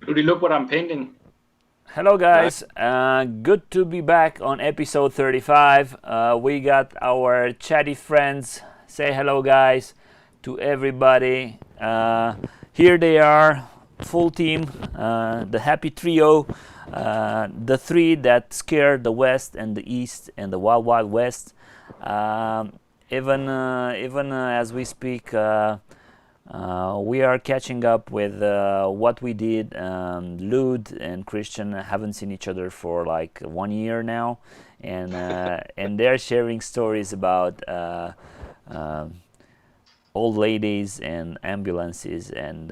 Rudy, look what I'm painting. Hello, Nice. guys. Good to be back on episode 35. We got our chatty friends. Say hello, guys, to everybody. Here they are, full team, the happy trio, the three that scare the West and the East and the Wild Wild West. Even as we speak. We are catching up with what we did. Lud and Christian haven't seen each other for like 1 year now, and they're sharing stories about uh, old ladies and ambulances and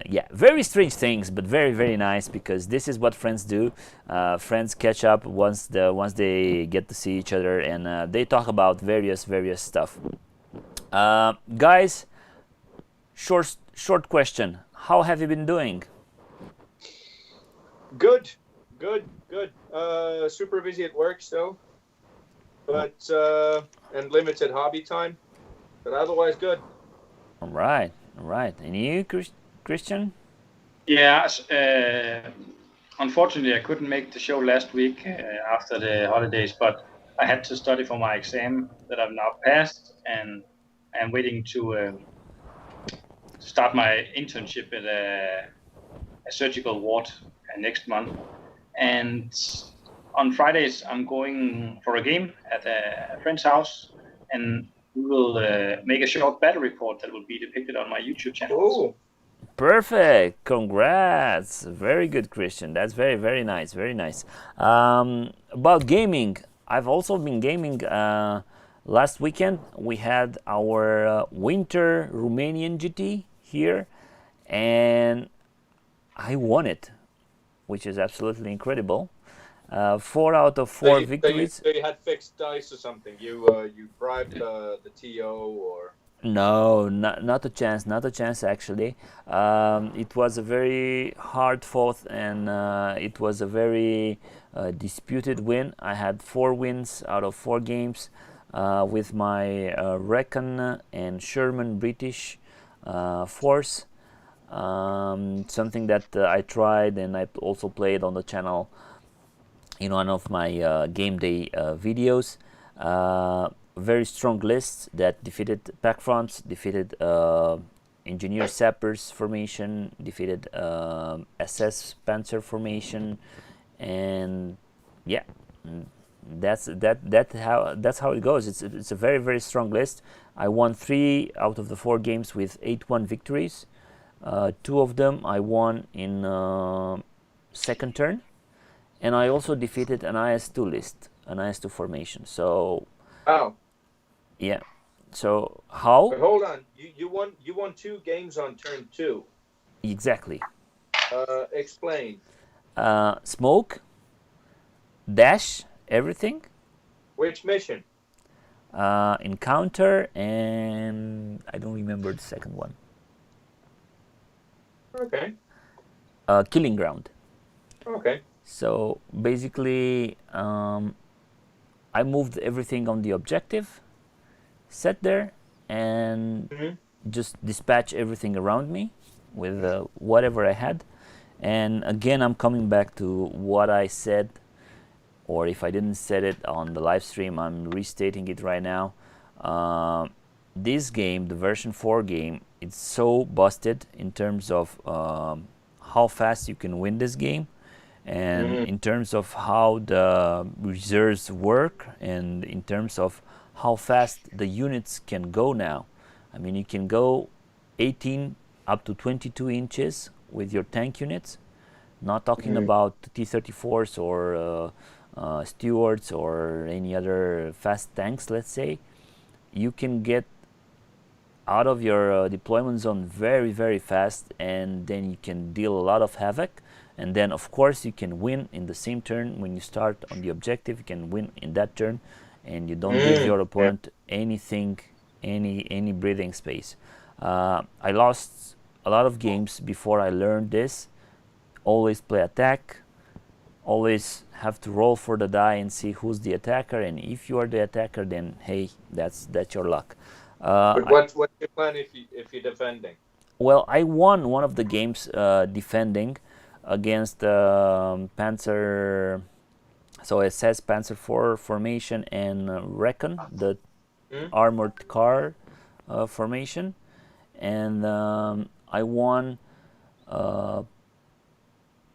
yeah, very strange things, but very nice because this is what friends do. Friends catch up once they get to see each other, and they talk about various stuff. Guys, short question. How have you been doing? Good, good. Super busy at work still, Oh, but and limited hobby time, but otherwise good. all right, all right. And you, Christian? Yeah, unfortunately, I couldn't make the show last week after the holidays, but I had to study for my exam that I've now passed, and I'm waiting to start my internship at a surgical ward next month. And on Fridays, I'm going for a game at a friend's house, and we will make a short battle report that will be depicted on my YouTube channel also. Oh, Perfect. Congrats. Very good, Christian. That's very nice. Very nice. About gaming, I've also been gaming. Last weekend we had our winter Romanian GT here, and I won it, which is absolutely incredible. 4 out of 4 victories. so you had fixed dice or something? You bribed the TO or? No, not a chance, not a chance actually. It was a very hard fought, and it was a very disputed win. I had 4 wins out of 4 games with my Recon and Sherman British force. Something that I tried and I also played on the channel in one of my game day videos. Very strong list that defeated pack fronts, defeated engineer sappers formation, defeated SS panzer formation, and yeah, that's how it goes. It's a very strong list. I won 3 out of the 4 games with 8-1 victories. 2 of them I won in second turn, and I also defeated an IS2 list, an IS2 formation. So Oh, yeah. So how but hold on. You won 2 games on turn 2. exactly? Explain Smoke, dash, everything, which mission? encounter, and I don't remember the second one. Okay, Killing ground. okay. So basically, I moved everything on the objective, sat there, and Hmm. just dispatch everything around me with whatever I had. And again, I'm coming back to what I said, or if I didn't say it on the live stream, I'm restating it right now. Uh, this game, the version 4 game, it's so busted in terms of how fast you can win this game, and Hmm. in terms of how the reserves work, and in terms of how fast the units can go now. I mean, you can go 18 up to 22 inches with your tank units, not talking Hmm. about T-34s or Stewards or any other fast tanks, let's say. You can get out of your deployment zone very fast, and then you can deal a lot of havoc. And then of course you can win in the same turn. When you start on the objective, you can win in that turn, and you don't give your Yeah. opponent anything, any breathing space. I lost a lot of games before I learned this. Always play attack, always have to roll for the die and see who's the attacker, and if you are the attacker, then hey, that's your luck. But I, what's your plan if you're defending? well, I won one of the games defending. against Panzer. So SS Panzer IV formation and Recon, the armored car formation, and I won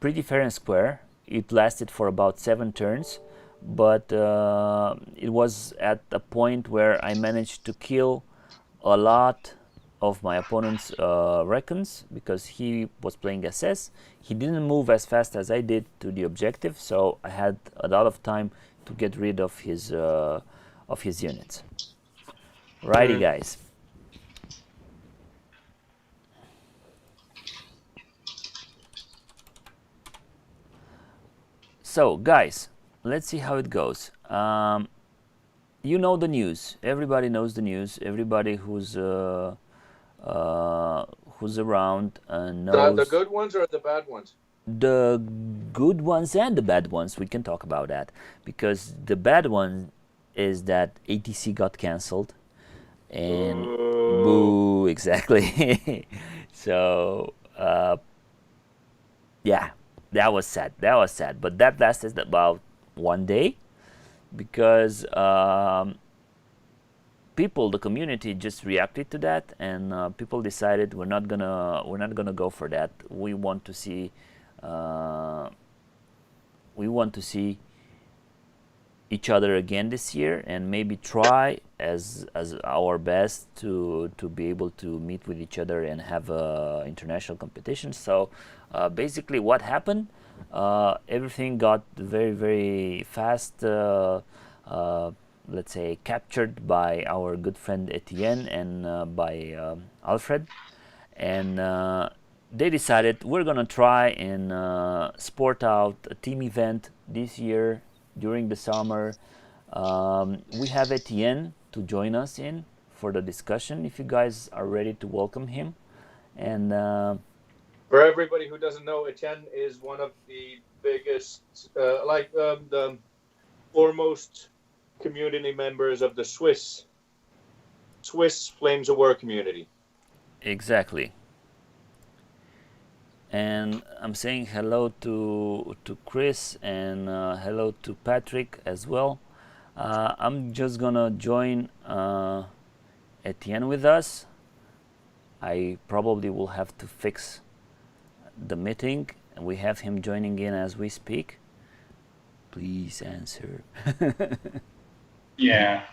pretty fair and square. It lasted for about 7 turns, but it was at a point where I managed to kill a lot of my opponent's Recons because he was playing SS. He didn't move as fast as I did to the objective, so I had a lot of time to get rid of his units. Righty, guys. So, guys, let's see how it goes. You know the news. Everybody knows the news. Everybody who's around knows The good ones or the bad ones? the good ones and the bad ones. We can talk about that because the bad one is that ATC got cancelled, and boo, exactly. So yeah, that was sad. That was sad. But that lasted about 1 day because people, the community, just reacted to that, and people decided we're not gonna go for that. We want to see each other again this year, and maybe try as our best to be able to meet with each other and have international competition. So basically, what happened? Everything got very, very fast. Let's say captured by our good friend Etienne and by Alfred, and they decided we're gonna try and sport out a team event this year during the summer. We have Etienne to join us in for the discussion if you guys are ready to welcome him. And for everybody who doesn't know, Etienne is one of the biggest, the foremost community members of the Swiss Flames of War community. Exactly. And I'm saying hello to Chris and hello to Patrick as well. I'm just gonna join Etienne with us. I probably will have to fix the meeting, and we have him joining in as we speak. Please answer. Yeah.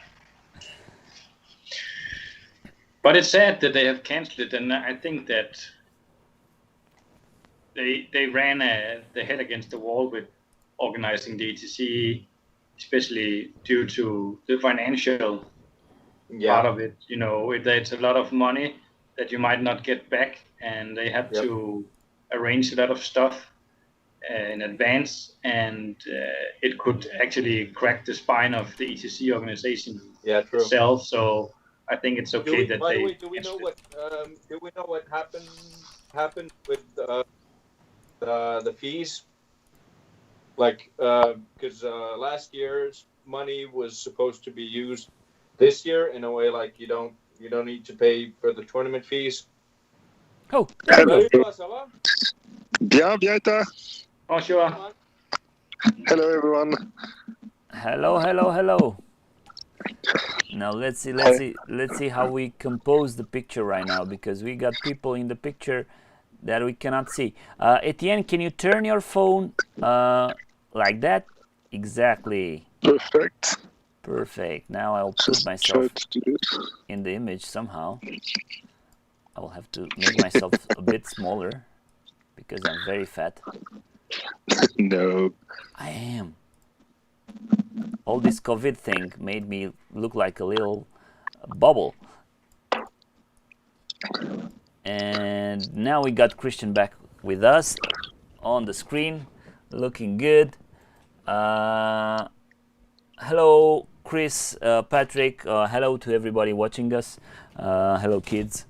But it's sad that they have cancelled it, and I think that they ran the head against the wall with organizing the ETC, especially due to the financial part of it. You know, it's a lot of money that you might not get back, and they had to arrange a lot of stuff in advance, and it could actually crack the spine of the ETC organization itself. So I think it's okay that by they. the way, do we know what happened with the fees? Like, because last year's money was supposed to be used this year in a way like you don't need to pay for the tournament fees. Oh, hello. Bien, et toi? Bonjour. Hello, everyone. Hello. Now let's see how we compose the picture right now, because we got people in the picture that we cannot see. Etienne, can you turn your phone like that? Exactly. Perfect. Now I'll put myself in the image somehow. I will have to make myself a bit smaller because I'm very fat. No. I am. All this COVID thing made me look like a little bubble. And now we got Christian back with us on the screen, looking good. Hello, Chris, Patrick. Hello to everybody watching us. Hello, kids.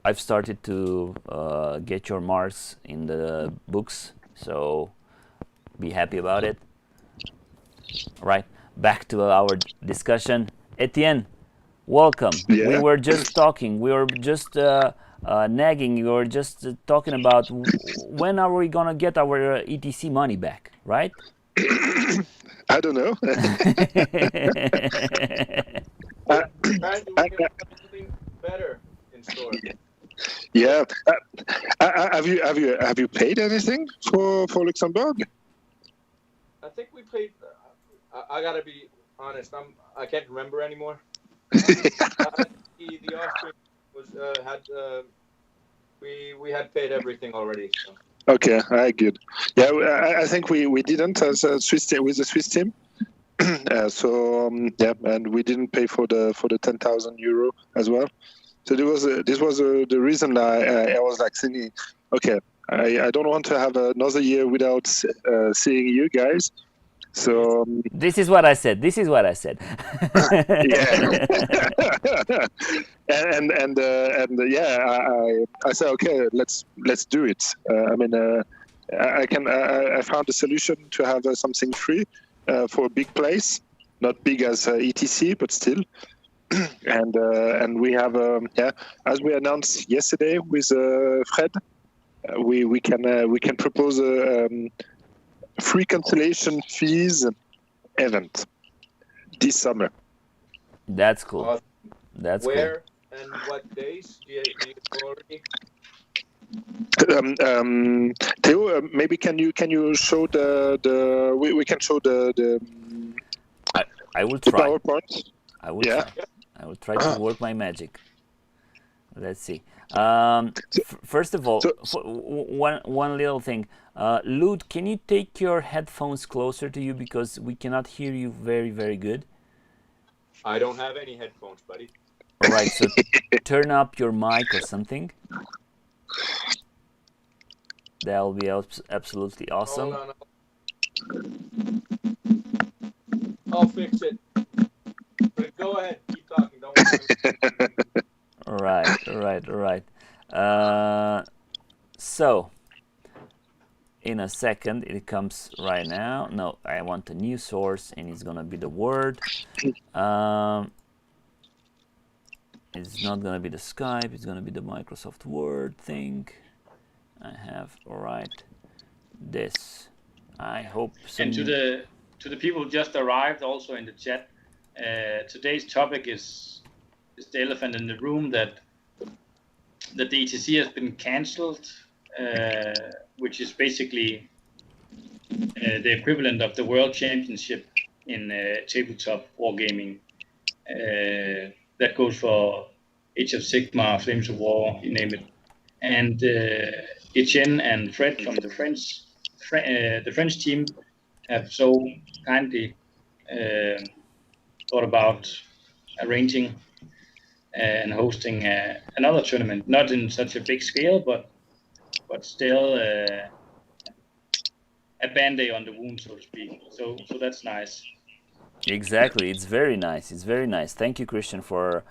I've started to get your marks in the books, so be happy about it. All right, back to our discussion. Etienne, welcome. Yeah. We were just talking. We were just nagging. You were just talking about when are we gonna get our ETC money back, right? I don't know. Apparently, we can find something better in store. Yeah. Have you paid anything for Luxembourg? I think we played. I gotta be honest. I can't remember anymore. The Austrian was had we had paid everything already. So. Okay, good. Yeah, I think we didn't as a Swiss team, with the Swiss team. Yeah, and we didn't pay for the 10,000 euro as well. So this was the reason I was like thinking, okay, I don't want to have another year without seeing you guys. So this is what I said. yeah, and yeah, I said okay, let's do it. I mean, I found a solution to have something free for a big place, not big as ETC, but still. And we have as we announced yesterday with Fred, we can propose a free cancellation fees event this summer. That's cool. That's where cool. And what days do you already? Theo, maybe can you show we can show the I will try. PowerPoint. I will try. I will try to work my magic. Let's see. First of all, one little thing. Lud, can you take your headphones closer to you because we cannot hear you very, very good? I don't have any headphones, buddy. All right, so turn up your mic or something. That will be absolutely awesome. Hold on. I'll fix it. But go ahead, keep talking. Don't worry. All right. So, in a second, it comes right now. No, I want a new source, and it's gonna be the Word. It's not gonna be the Skype. It's gonna be the Microsoft Word thing. I have this. I hope. And to the people who just arrived, also in the chat, today's topic is the elephant in the room that the ETC has been cancelled, which is basically the equivalent of the World Championship in tabletop wargaming. That goes for Age of Sigmar, Flames of War, you name it. And Etienne and Fred from the French team have so kindly thought about arranging and hosting another tournament, not in such a big scale, but still a band-aid on the wound, so to speak. So that's nice. Exactly, it's very nice. Thank you, Christian, for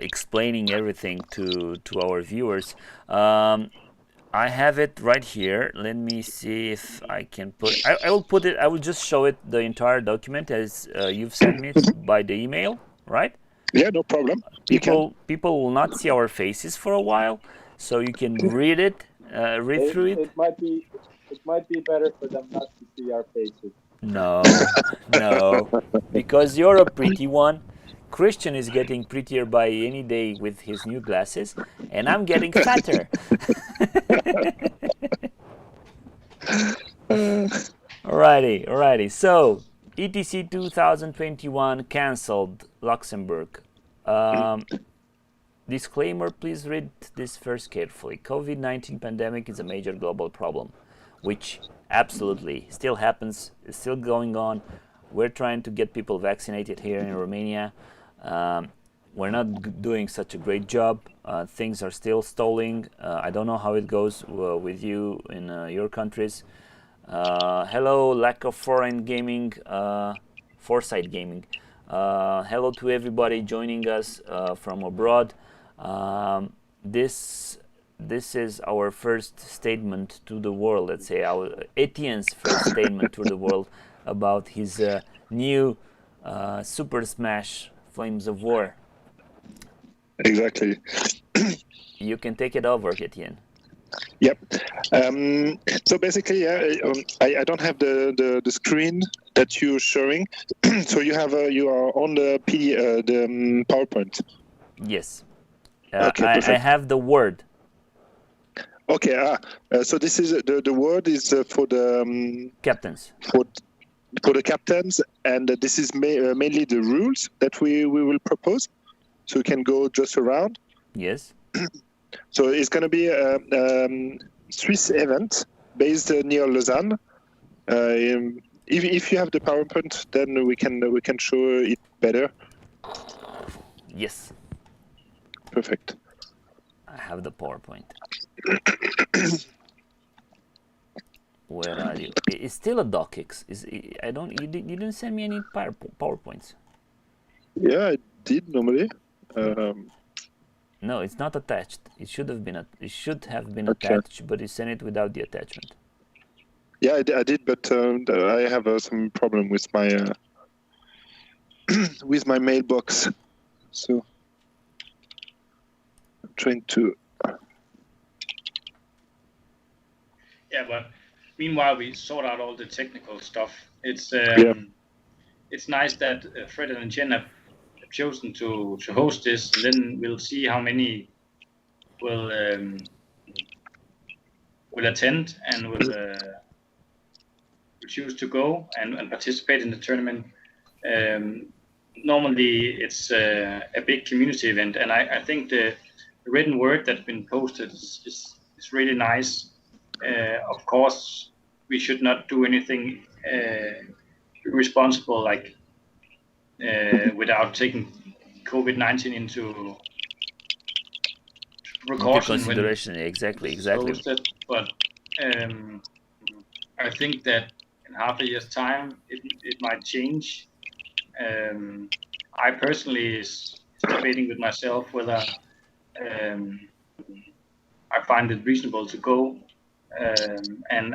explaining everything to our viewers. I have it right here. Let me see if I can put. I will put it. I will just show it the entire document as you've sent me by the email, right? Yeah, no problem. People will not see our faces for a while, so you can read it, read through it. It might be better for them not to see our faces. No, because you're a pretty one. Christian is getting prettier by any day with his new glasses, and I'm getting fatter. Alrighty. So, ETC 2021 cancelled Luxembourg. Disclaimer, please read this first carefully. COVID-19 pandemic is a major global problem, which absolutely still happens, is still going on. We're trying to get people vaccinated here in Romania. We're not doing such a great job. Things are still stalling. I don't know how it goes with you in your countries. Hello, lack of foreign gaming, Foresight Gaming. Hello to everybody joining us from abroad. This is our first statement to the world, let's say, our Etienne's first statement to the world about his new Super Smash Flames of War. Exactly. You can take it over, Etienne. Yep. So basically, I don't have the screen that you're showing. So you are on the PowerPoint. Yes. Okay, I perfect. have the Word. Okay. So this is the word is for the Captains. for the captains, and this is mainly the rules that we will propose. So we can go just around. Yes. So it's going to be a Swiss event based near Lausanne. If you have the PowerPoint, then we can show it better. Yes. Perfect. I have the PowerPoint. Where are you? It's still a docx. You didn't send me any PowerPoints. Yeah, I did normally. No, it's not attached. It should have been. It should have been Okay. attached, but you sent it without the attachment. Yeah, I did, but I have some problem with my with my mailbox. So I'm trying to. Yeah, but meanwhile we sort out all the technical stuff. It's nice that Fred and Jen have chosen to host this, and then we'll see how many will attend and will choose to go and participate in the tournament. Normally it's a big community event, and I think the written word that's been posted is really nice. Of course, we should not do anything irresponsible, like without taking COVID-19 into precaution. Into consideration, exactly. Hosted. But I think that in half a year's time, it might change. I personally is debating with myself whether I find it reasonable to go, and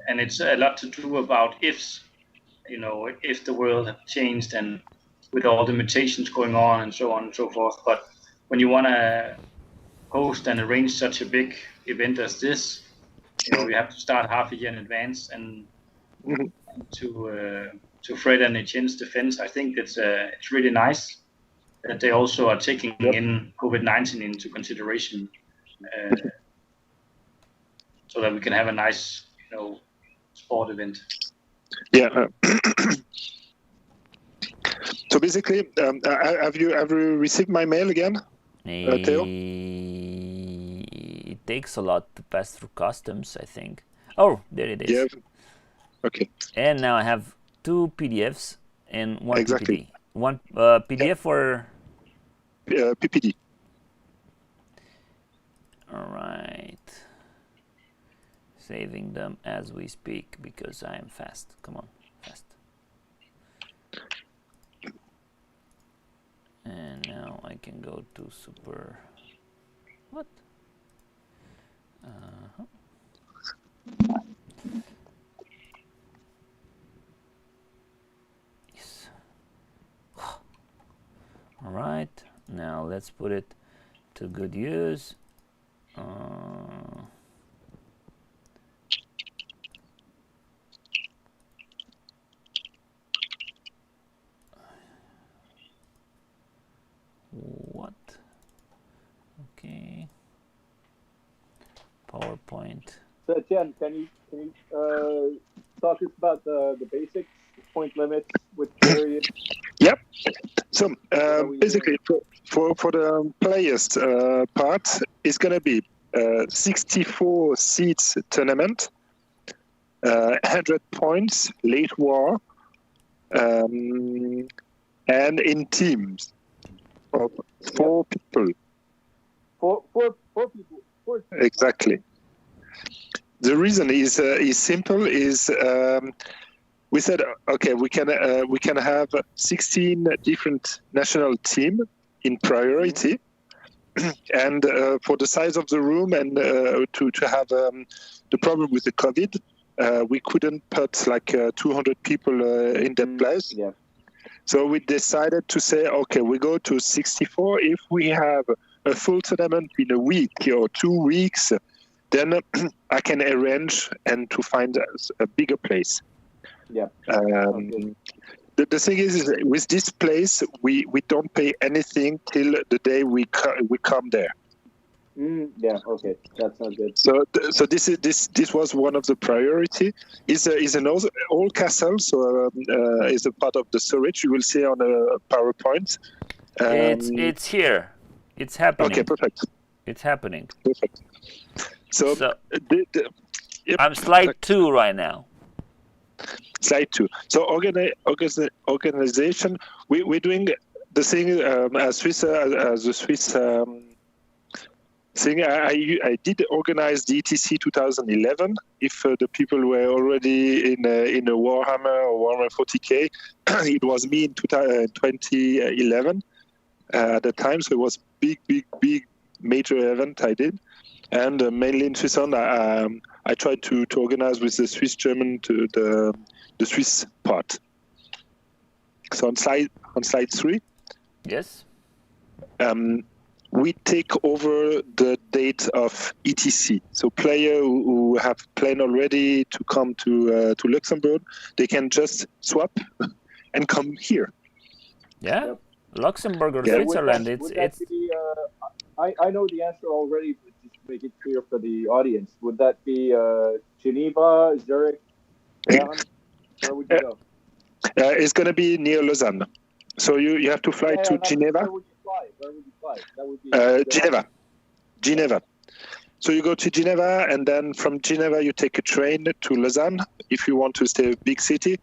it's a lot to do about ifs. If the world have changed and with all the mutations going on and so on and so forth. But when you want to host and arrange such a big event as this, you have to start half a year in advance. And to Fred and Etienne's defense, I think it's really nice that they also are taking in COVID-19 into consideration, so that we can have a nice, sport event. Yeah. So basically, have you ever received my mail again, Theo? It takes a lot to pass through customs, I think. Oh, there it is. Yeah. Okay. And now I have 2 PDFs and 1 Exactly. PPD. One PDF or PPD. All right. Saving them as we speak because I am fast. Come on, fast. And now I can go to super. What? Yes. All right. Now let's put it to good use. What? Okay. PowerPoint. So Etienne, can you talk to us about the basics, point limits with period? Yep. So basically, for the players part, it's gonna be 64 seats tournament, 100 points late war, and in teams of 4 people. Four people. 4 people. Exactly. The reason is simple. We said, okay, we can have 16 different national team in priority, and for the size of the room and to have the problem with the COVID, we couldn't put like 200 people in that place. Yeah. So we decided to say, okay, we go to 64 if we have a full tournament in a week or 2 weeks, then I can arrange and to find a bigger place. Yeah. The thing is with this place, we don't pay anything till the day we come there. Yeah. Okay. That sounds good. So this was one of the priority. Is an old castle, so is a part of the storage. You will see on a PowerPoint. It's here. It's happening. Okay, perfect. It's happening. Perfect. So yep. I'm slide 2 right now. Slide 2. So organization. We're doing the thing as the Swiss thing. I did organize the ETC 2011. If the people were already in a Warhammer or Warhammer 40K, it was me in 2011 at the time. So it was big major event I did, and mainly in Switzerland. I tried to organize with the Swiss German to the Swiss part. So on slide 3. Yes. We take over the date of ETC. So player who have planned already to come to Luxembourg, they can just swap and come here. Yeah. Yep. Luxembourg or Yeah. Switzerland. Would that be, I know the answer already, but just to make it clear for the audience. Would that be Geneva, Zurich, Bern? Where would you go? It's going to be near Lausanne. So you have to fly to Geneva. Where would you fly? That would be Geneva. So you go to Geneva, and then from Geneva you take a train to Lausanne if you want to stay in a big city.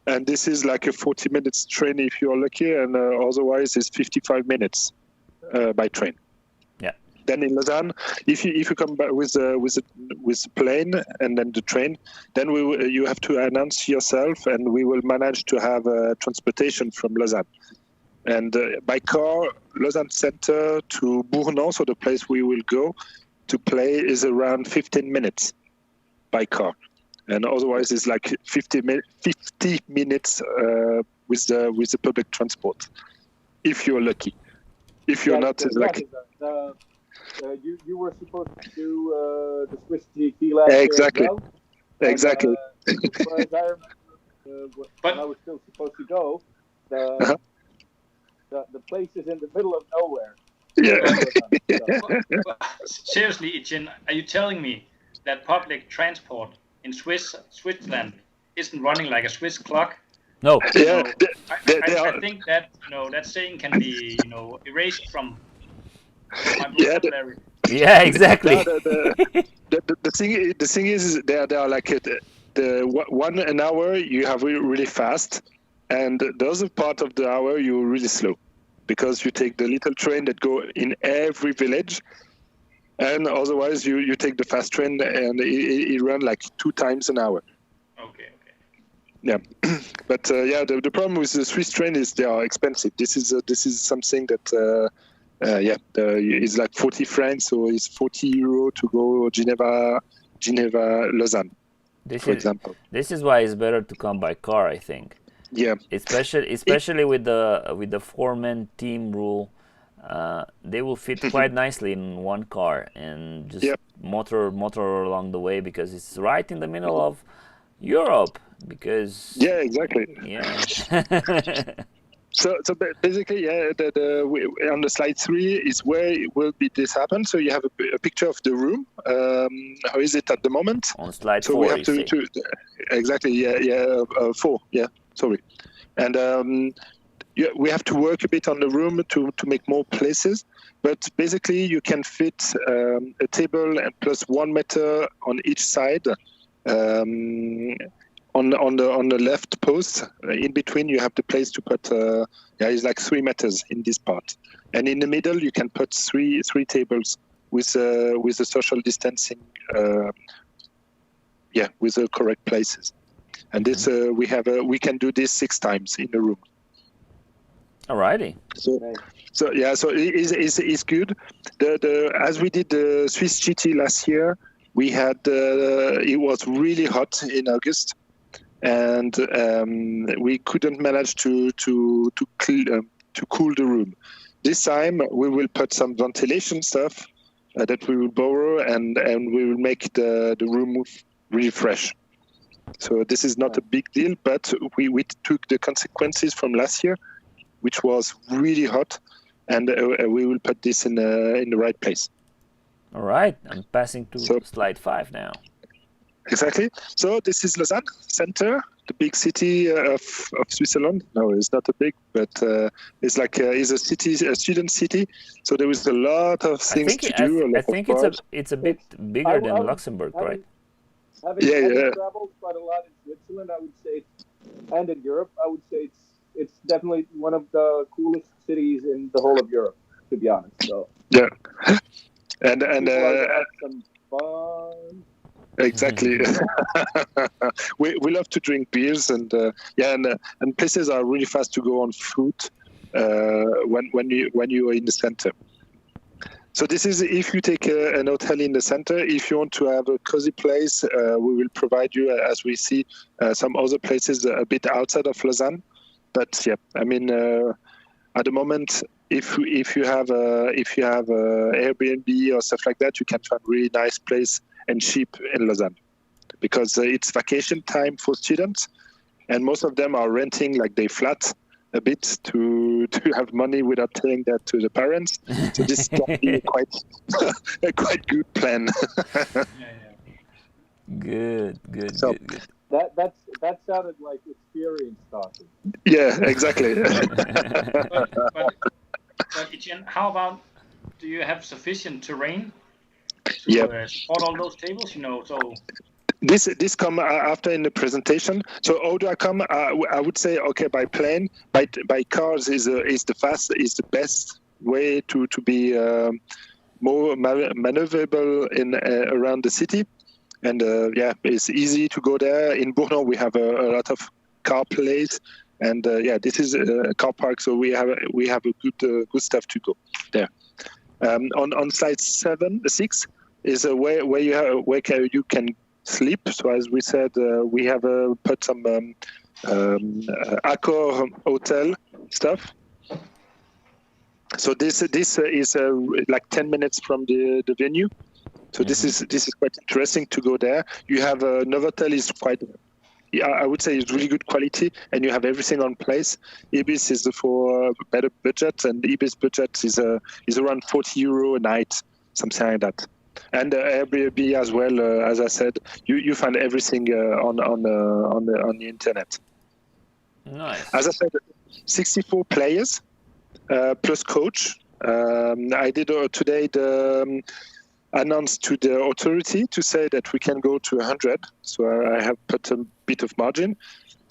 And this is like a 40 minutes train if you're lucky, and otherwise it's 55 minutes by train. Yeah. Then in Lausanne, if you come back with the plane and then the train, then you have to announce yourself, and we will manage to have transportation from Lausanne. And by car, Lausanne Center to Bournon, so the place we will go to play, is around 15 minutes by car. And otherwise, it's like 50 minutes with the public transport, if you're lucky. If you're not, it's like... You were supposed to do the Swiss GT last year as well. Exactly. And, as far as I remember, when I was still supposed to go, the place is in the middle of nowhere. Yeah. Seriously, Etienne, are you telling me that public transport in Switzerland isn't running like a Swiss clock? No. Yeah. I think that that saying can be erased from my vocabulary. Yeah, exactly. The thing is they are like the 1 hour you have really fast, and the other part of the hour you're really slow, because you take the little train that go in every village, and otherwise you take the fast train, and it runs like 2 times an hour. Okay. Yeah, but the problem with the Swiss train is they are expensive. This is something that is like 40 francs, so it's 40 euro to go Geneva, Lausanne, for example. This is why it's better to come by car, I think. Yeah, especially with the 4-man team rule, they will fit quite nicely in one car and just motor along the way, because it's right in the middle of Europe. Because exactly. So basically, on the slide 3 is where will be this happen. So you have a picture of the room. How is it at the moment? On slide 4, we have to exactly 4. Yeah, sorry. And we have to work a bit on the room to make more places. But basically, you can fit a table and plus 1 meter on each side. On the left post, in between you have the place to put. It's like 3 meters in this part, and in the middle you can put three tables with the social distancing. With the correct places, and this we can do this 6 times in a room. Alrighty. So it's good. As we did the Swiss GT last year, we had it was really hot in August. And we couldn't manage to cool the room. this time we will put some ventilation stuff that we will borrow, and we will make the room really fresh. So this is not a big deal, but we took the consequences from last year, which was really hot, and we will put this in the right place. All right, I'm passing to slide 5 now. Exactly. So this is Lausanne center, the big city of Switzerland. No, it's not a big, but it's like it's a city, a student city. So there is a lot of things to do. I think it's a bit bigger than Luxembourg, right? Having traveled quite a lot in Switzerland, I would say, and in Europe, I would say it's definitely one of the coolest cities in the whole of Europe, to be honest. So yeah, and some fun. Exactly. we love to drink beers, and places are really fast to go on foot when you are in the center. So this is if you take an hotel in the center. If you want to have a cozy place, we will provide you, as we see, some other places a bit outside of Lausanne. But yeah, I mean, at the moment, if you have Airbnb or stuff like that, you can find really nice place and cheap in Lausanne, because it's vacation time for students, and most of them are renting like they flat a bit to have money without telling that to the parents. So this can be a quite good plan. Good. That sounded like experience talking. Yeah, exactly. But Etienne, how about, do you have sufficient terrain to support all those tables? So this come after in the presentation. So how do I come? I would say by plane, by cars is the best way to be more maneuverable in around the city, and it's easy to go there. In Bournon we have a lot of car plays, and this is a car park, so we have a good stuff to go there. On slide 6 is where you can sleep. So as we said, we have put some Accor hotel stuff. So this is like 10 minutes from the venue. So this is quite interesting to go there. You have Novotel is quite, I would say, it's really good quality, and you have everything on place. Ibis is for better budget, and Ibis budget is around €40 a night, something like that. And Airbnb as well. As I said, you find everything on the internet. Nice. As I said, 64 players plus coach. I did today announced to the authority to say that we can go to 100. So I have put a bit of margin,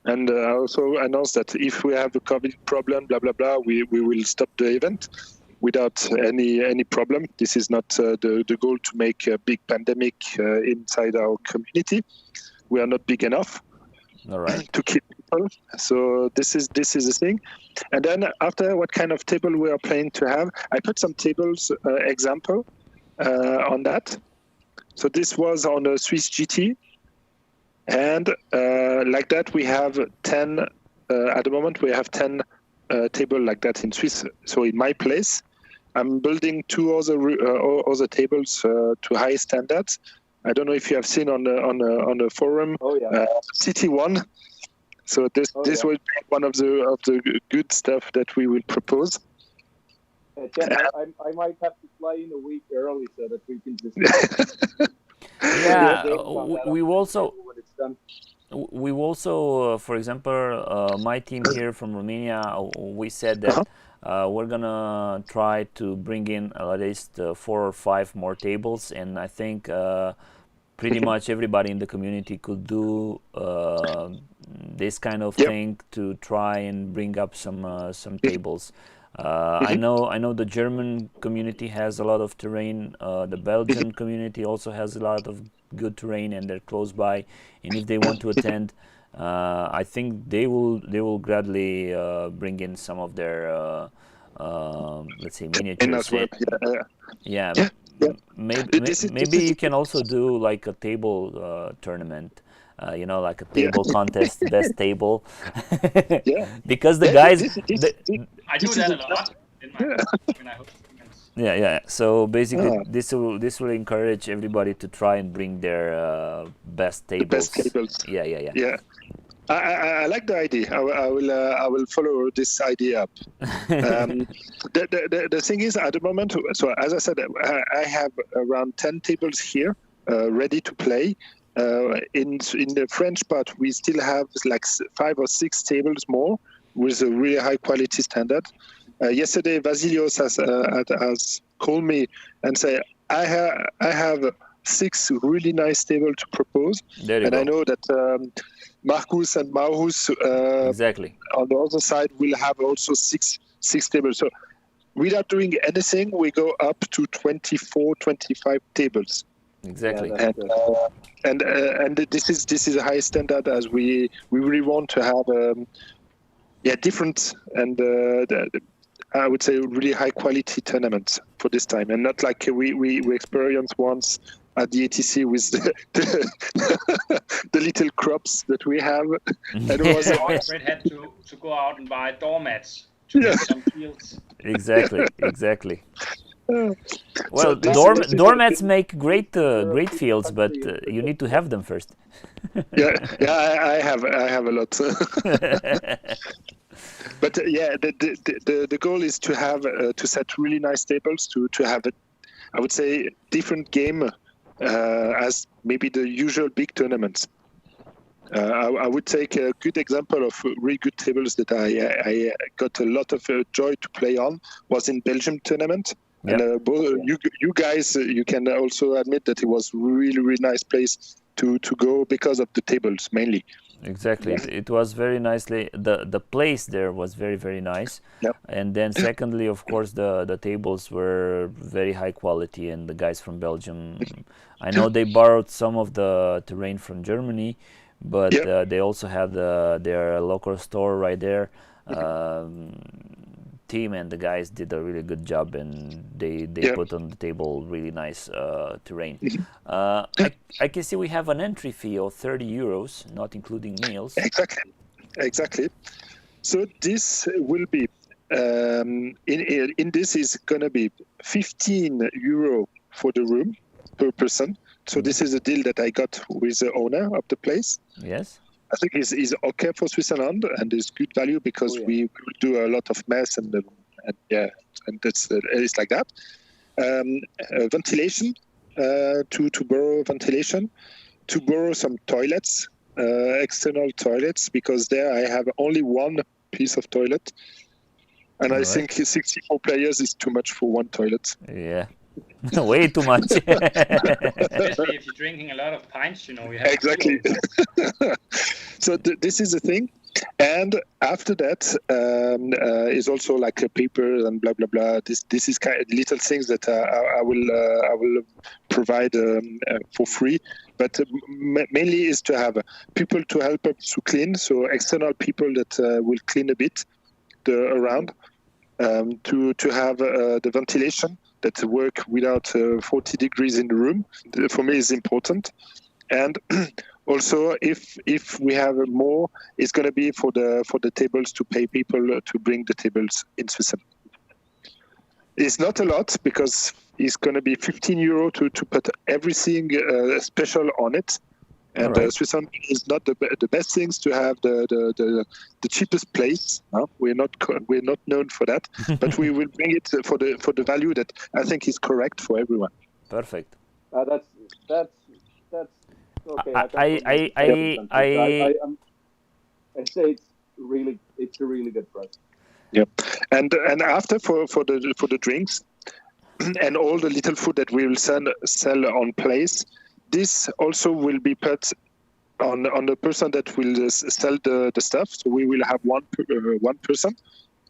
and I also announced that if we have a COVID problem, blah blah blah, we will stop the event without any problem. This is not the goal to make a big pandemic inside our community. We are not big enough to keep people. So this is the thing. And then after, what kind of table we are planning to have, I put some tables example on that. So this was on a Swiss GT, and like that we have 10 at the moment. We have 10 table like that in Swiss. So in my place, I'm building 2 other tables to high standards. I don't know if you have seen on the forum. City One. So this will be one of the good stuff that we will propose. I might have to fly in a week early so that we can just. We've also, for example, my team here from Romania, we said that we're gonna try to bring in at least 4 or 5 more tables, and I think pretty much everybody in the community could do this kind of thing to try and bring up some tables. I know the German community has a lot of terrain. The Belgian community also has a lot of good terrain, and they're close by. And if they want to attend, I think they will gladly bring in some of their let's say miniatures. Maybe you can also do like a table tournament. Like a table contest, best table. Because the guys, I do that a lot. when I host tournaments. Yeah. So basically, this will encourage everybody to try and bring their best tables. The best tables. Yeah. I like the idea. I will follow this idea up. The thing is, at the moment, so as I said, I have around 10 tables here ready to play. In the French part, we still have like 5 or 6 tables more with a really high quality standard. Yesterday, Vasilios has called me and said, I have 6 really nice tables to propose. I know that Marcus and Maurus exactly on the other side will have also 6 tables. So without doing anything, we go up to 24, 25 tables. Exactly. Yeah, And this is a high standard, as we really want to have different and I would say really high quality tournaments for this time, and not like we experienced once at the ATC with the little crops that we have. And it was Fred had to go out and buy doormats to make some fields. Exactly. Well, So doormats make great fields, but you need to have them first. I have a lot. But the goal is to have to set really nice tables to have I would say different game as maybe the usual big tournaments. I would take a good example of really good tables that I got a lot of joy to play on was in Belgium tournament. Yep. And both you guys, you can also admit that it was really, really nice place to go because of the tables mainly. Exactly. It was very nicely. The place there was very, very nice. Yep. And then secondly, of course, the tables were very high quality, and the guys from Belgium, I know they borrowed some of the terrain from Germany, but they also have their local store right there. Team and the guys did a really good job, and they put on the table really nice terrain. I can see we have an entry fee of 30 euros, not including meals. Exactly. So this will be in this is gonna be 15 euro for the room per person. So this is a deal that I got with the owner of the place. Yes. I think is okay for Switzerland, and is good value because we do a lot of mess and it's like that. Ventilation, to borrow ventilation, to borrow some toilets, external toilets, because there I have only one piece of toilet, and I think 64 players is too much for one toilet. Yeah. Way too much. Especially if you're drinking a lot of pints, you have exactly. So this is the thing, and after that is also like a paper and blah blah blah. This is kind of little things that I will provide for free, but mainly is to have people to help us to clean. So external people that will clean a bit around, to have the ventilation that work without 40 degrees in the room. For me is important. And also if we have more, it's going to be for the tables to pay people to bring the tables in Switzerland. It's not a lot because it's going to be 15 euro to put everything special on it. And Switzerland is not the best things to have the cheapest place. We're not known for that, but we will bring it for the value that I think is correct for everyone. Perfect. That's okay. I say it's a really good price. Yeah, and after for the drinks and all the little food that we will sell on place. This also will be put on the person that will sell the stuff. So we will have one person,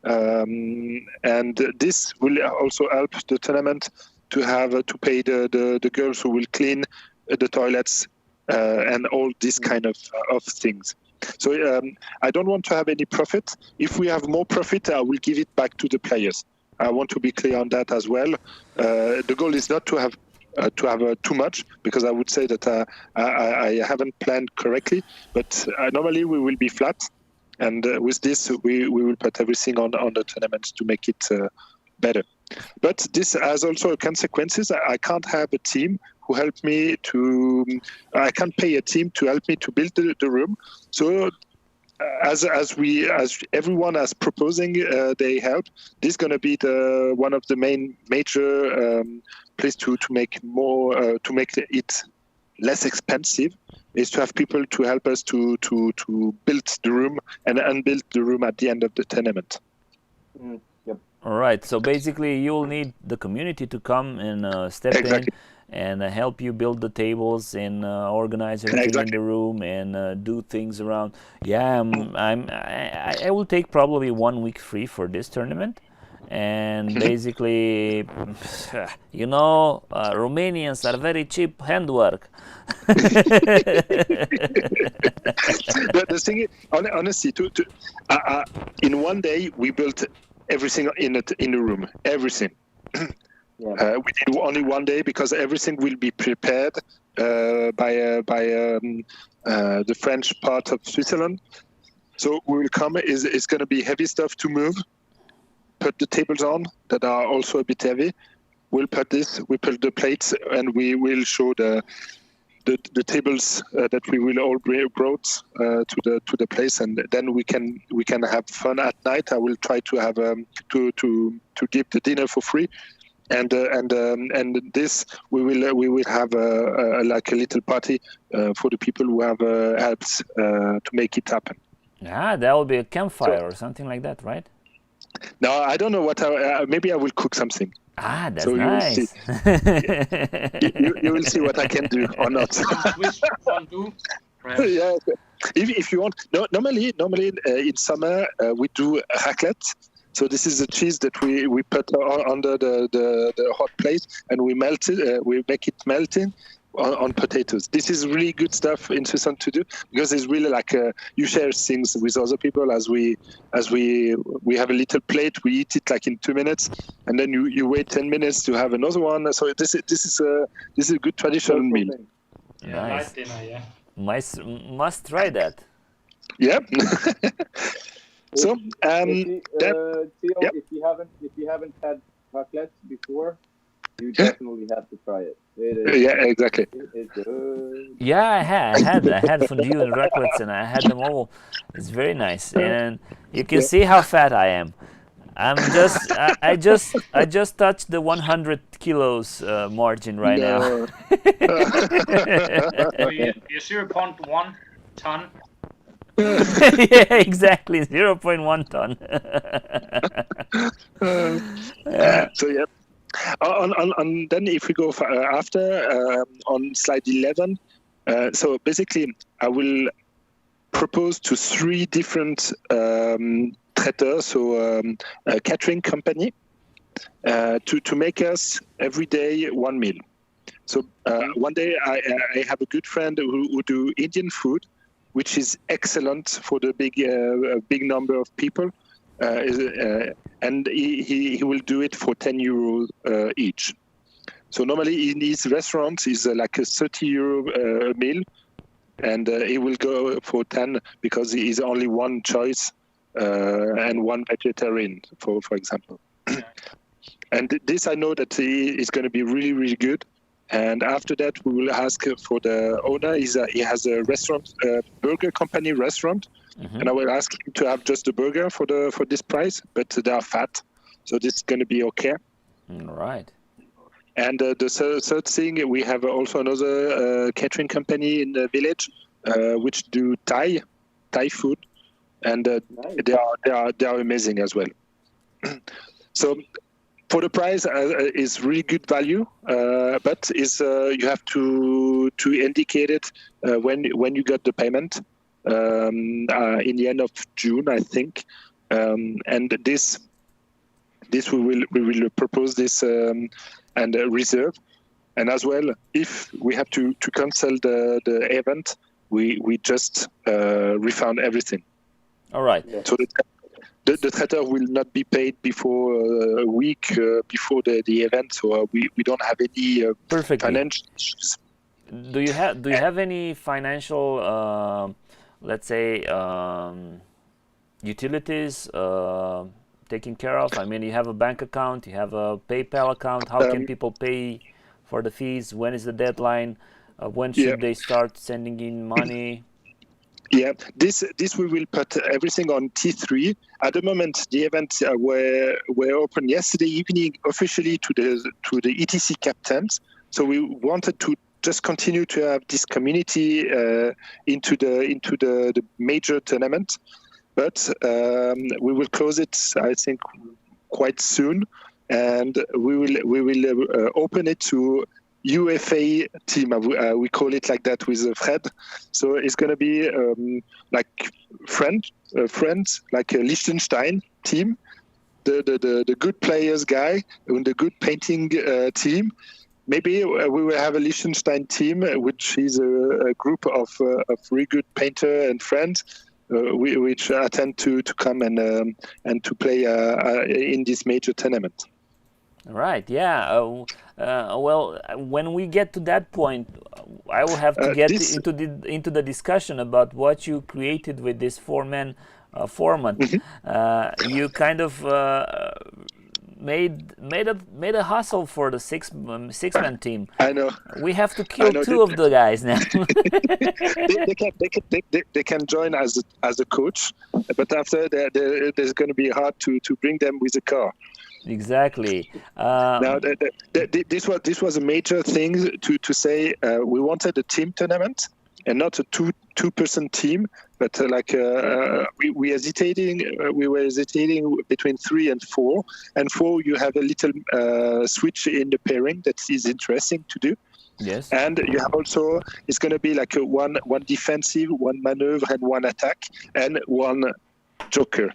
and this will also help the tournament to have to pay the girls who will clean the toilets and all these kind of things. So I don't want to have any profit. If we have more profit, I will give it back to the players. I want to be clear on that as well. The goal is not to have too much, because I would say that I haven't planned correctly, but normally we will be flat, and with this we will put everything on the tournament to make it better. But this has also consequences. I can't have a team who help me to. I can't pay a team to help me to build the room. So as everyone is proposing they help, this is going to be the one of the major place to make more to make it less expensive, is to have people to help us to build the room and unbuild the room at the end of the tournament. Yep. All right. So basically, you'll need the community to come and step Exactly. in and help you build the tables and organize everything in Exactly. the room and do things around. Yeah, I will take probably 1 week free for this tournament. And basically, you know, Romanians are very cheap handwork. The thing is, honestly, in one day we built everything in the room, everything. Yeah. We did only one day because everything will be prepared by the French part of Switzerland. So we will come. It's going to be heavy stuff to move. Put the tables on that are also a bit heavy. We'll put this. We put the plates, and we will show the tables that we will all brought to the place, and then we can have fun at night. I will try to have to give the dinner for free. And this we will have like a little party for the people who have helped to make it happen. Yeah, that will be a campfire or something like that, right? No, I don't know what. Maybe I will cook something. Ah, that's So nice. You will see what I can do or not. Swiss fondue, perhaps. Yeah, if you want. No, normally in summer we do raclette. So this is the cheese that we put under the hot plate, and we melt it. We make it melting on potatoes. This is really good stuff in Switzerland to do, because it's really like you share things with other people. As we have a little plate, we eat it like in 2 minutes, and then you wait 10 minutes to have another one. So this is a good traditional meal. Yeah, Nice. light dinner, yeah. Must try that. Yeah. So Theo, yeah. if you haven't had raclette before, you definitely have to try it. Yeah, exactly. It is good. Yeah, I had fondue and raclettes, and I had them all. It's very nice, and you can see how fat I am. I just touched the 100 kilos margin right now. So you're 0.1 ton. Yeah, exactly, 0.1 ton. So yeah. On then if we go after on slide 11, so basically I will propose to 3 different traiteurs, so a catering company, to make us every day one meal. So one day I have a good friend who do Indian food, which is excellent for the big number of people. And he will do it for 10 euros each. So normally in his restaurants is like a 30 euro a meal, and he will go for 10 because he is only one choice and one vegetarian, for example. And this I know that he is going to be really, really good. And after that, we will ask for the owner. He has a restaurant, burger company restaurant. Mm-hmm. And I will ask him to have just a burger for this price, but they are fat, so this is going to be okay. All right. And the third thing, we have also another catering company in the village, which do Thai food, and nice. they are amazing as well. So for the price, is really good value, but is you have to indicate it when you get the payment. In the end of June, I think, and this we will propose this and reserve, and as well, if we have to cancel the event, we just refund everything. All right. Yeah. So the traitor will not be paid before a week before the event, so we don't have any financial issues. Do you have any financial let's say utilities, taken care of? I mean, you have a bank account, you have a PayPal account. How can people pay for the fees? When is the deadline? When should they start sending in money? Yeah, this we will put everything on T3. At the moment, the events were open yesterday evening officially to the ETC captains. So we wanted to just continue to have this community into the major tournament, but we will close it, I think, quite soon, and we will open it to UFA team. We call it like that with Fred. So it's going to be like friends, like a Liechtenstein team, the good players guy and the good painting team. Maybe we will have a Liechtenstein team, which is a group of really good painter and friends, which attend to come and to play in this major tournament. Right. Yeah. Well, when we get to that point, I will have to get into the discussion about what you created with this 4-man format. You kind of made a hustle for the six-man team. I know. We have to kill two of the guys now. they can join as a coach, but after there's going to be hard to bring them with a car. Exactly. Now, this was a major thing to say. We wanted a team tournament and not a two-person team, but we were hesitating between 3 and 4. And 4, you have a little switch in the pairing that is interesting to do. Yes. And you have also, it's going to be like one defensive, one maneuver, and one attack, and one joker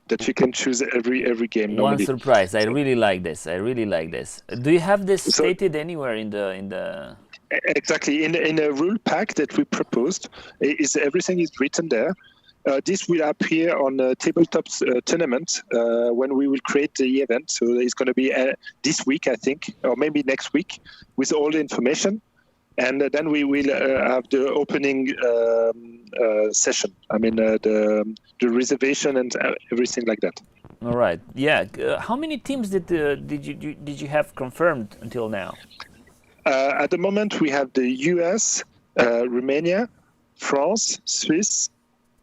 that you can choose every game. One surprise. I really like this. Do you have this stated anywhere in the? Exactly. In a rule pack that we proposed, everything is written there. This will appear on Tabletop Tournament when we will create the event. So it's going to be this week, I think, or maybe next week, with all the information. And then we will have the opening session. I mean, the reservation and everything like that. All right. Yeah. How many teams did you have confirmed until now? At the moment, we have the US, Romania, France, Swiss,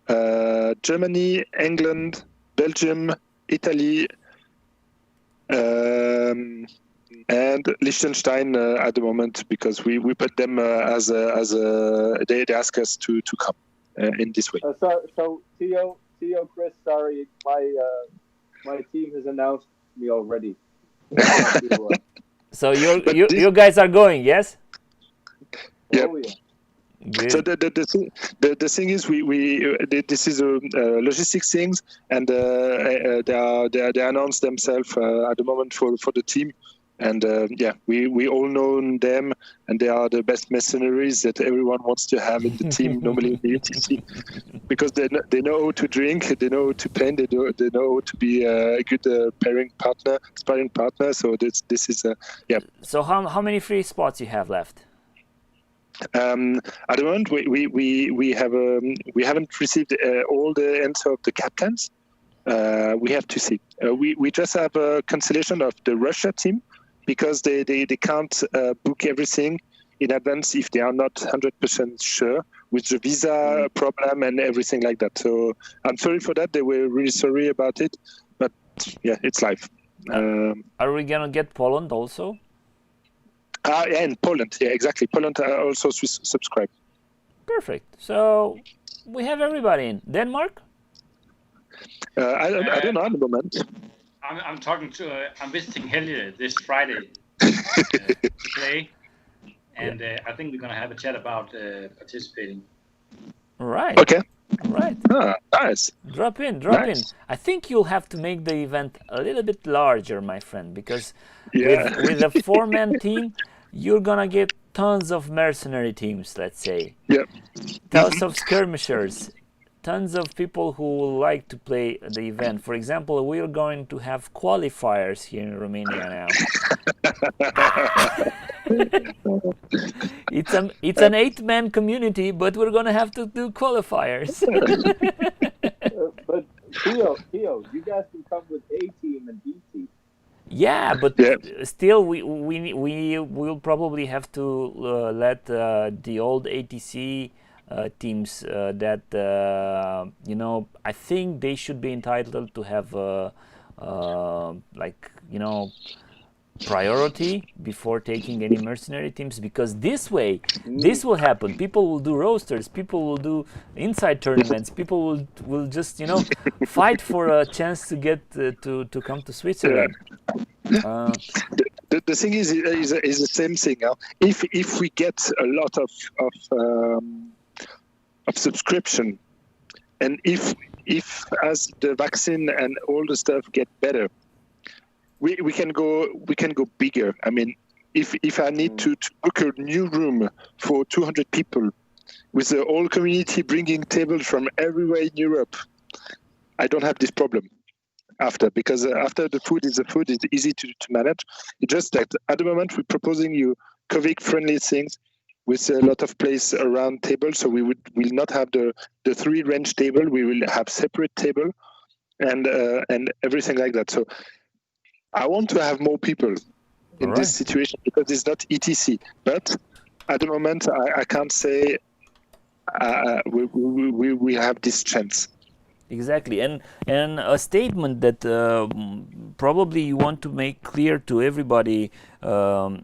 Germany, England, Belgium, Italy, and Liechtenstein at the moment, because we put them as they ask us to come in this way. So Theo, Chris, sorry, my team has announced me already. So you guys are going, yes? Yeah. Oh, yeah. Good. So the thing is, this is a logistics things, and they announce themselves at the moment for the team. And we all know them, and they are the best mercenaries that everyone wants to have in the team, normally in the UTC, because they know how to drink, they know how to paint, they know how to be a good sparring partner. So this is yeah. So how many free spots you have left? At the moment, we haven't received all the answer of the captains. We have to see. We just have a cancellation of the Russia team, because they can't book everything in advance if they are not 100% sure with the visa problem and everything like that. So I'm sorry for that. They were really sorry about it, but yeah, it's life. Are we gonna get Poland also? Yeah, and Poland. Yeah, exactly. Poland also subscribe. Perfect. So we have everybody in. Denmark? I don't know at the moment. I'm visiting Helge this Friday to play, and I think we're going to have a chat about participating. Right. Okay. Right. Nice. Drop in. I think you'll have to make the event a little bit larger, my friend, because with a 4-man team, you're going to get tons of mercenary teams, let's say. Yeah. Tons of skirmishers. Tons of people who like to play the event. For example, we are going to have qualifiers here in Romania now. It's an 8-man community, but we're going to have to do qualifiers. Theo, you guys can come with A team and B team. Yeah, but Yeah. still, we will probably have to let the old ATC teams that I think they should be entitled to have like priority before taking any mercenary teams, because this way this will happen. People will do roasters, people will do inside tournaments, people will just fight for a chance to get to come to Switzerland. The thing is the same thing. If we get a lot of subscription, and if as the vaccine and all the stuff get better, we can go bigger. I mean, if I need to book a new room for 200 people, with the whole community bringing tables from everywhere in Europe, I don't have this problem. Because after the food is easy to manage. It's just that at the moment we're proposing you COVID-friendly things with a lot of place around table. So we will not have the 3-range table. We will have separate table and everything like that. So I want to have more people in this situation because it's not ETC. But at the moment I can't say we have this chance. Exactly, and a statement that probably you want to make clear to everybody, all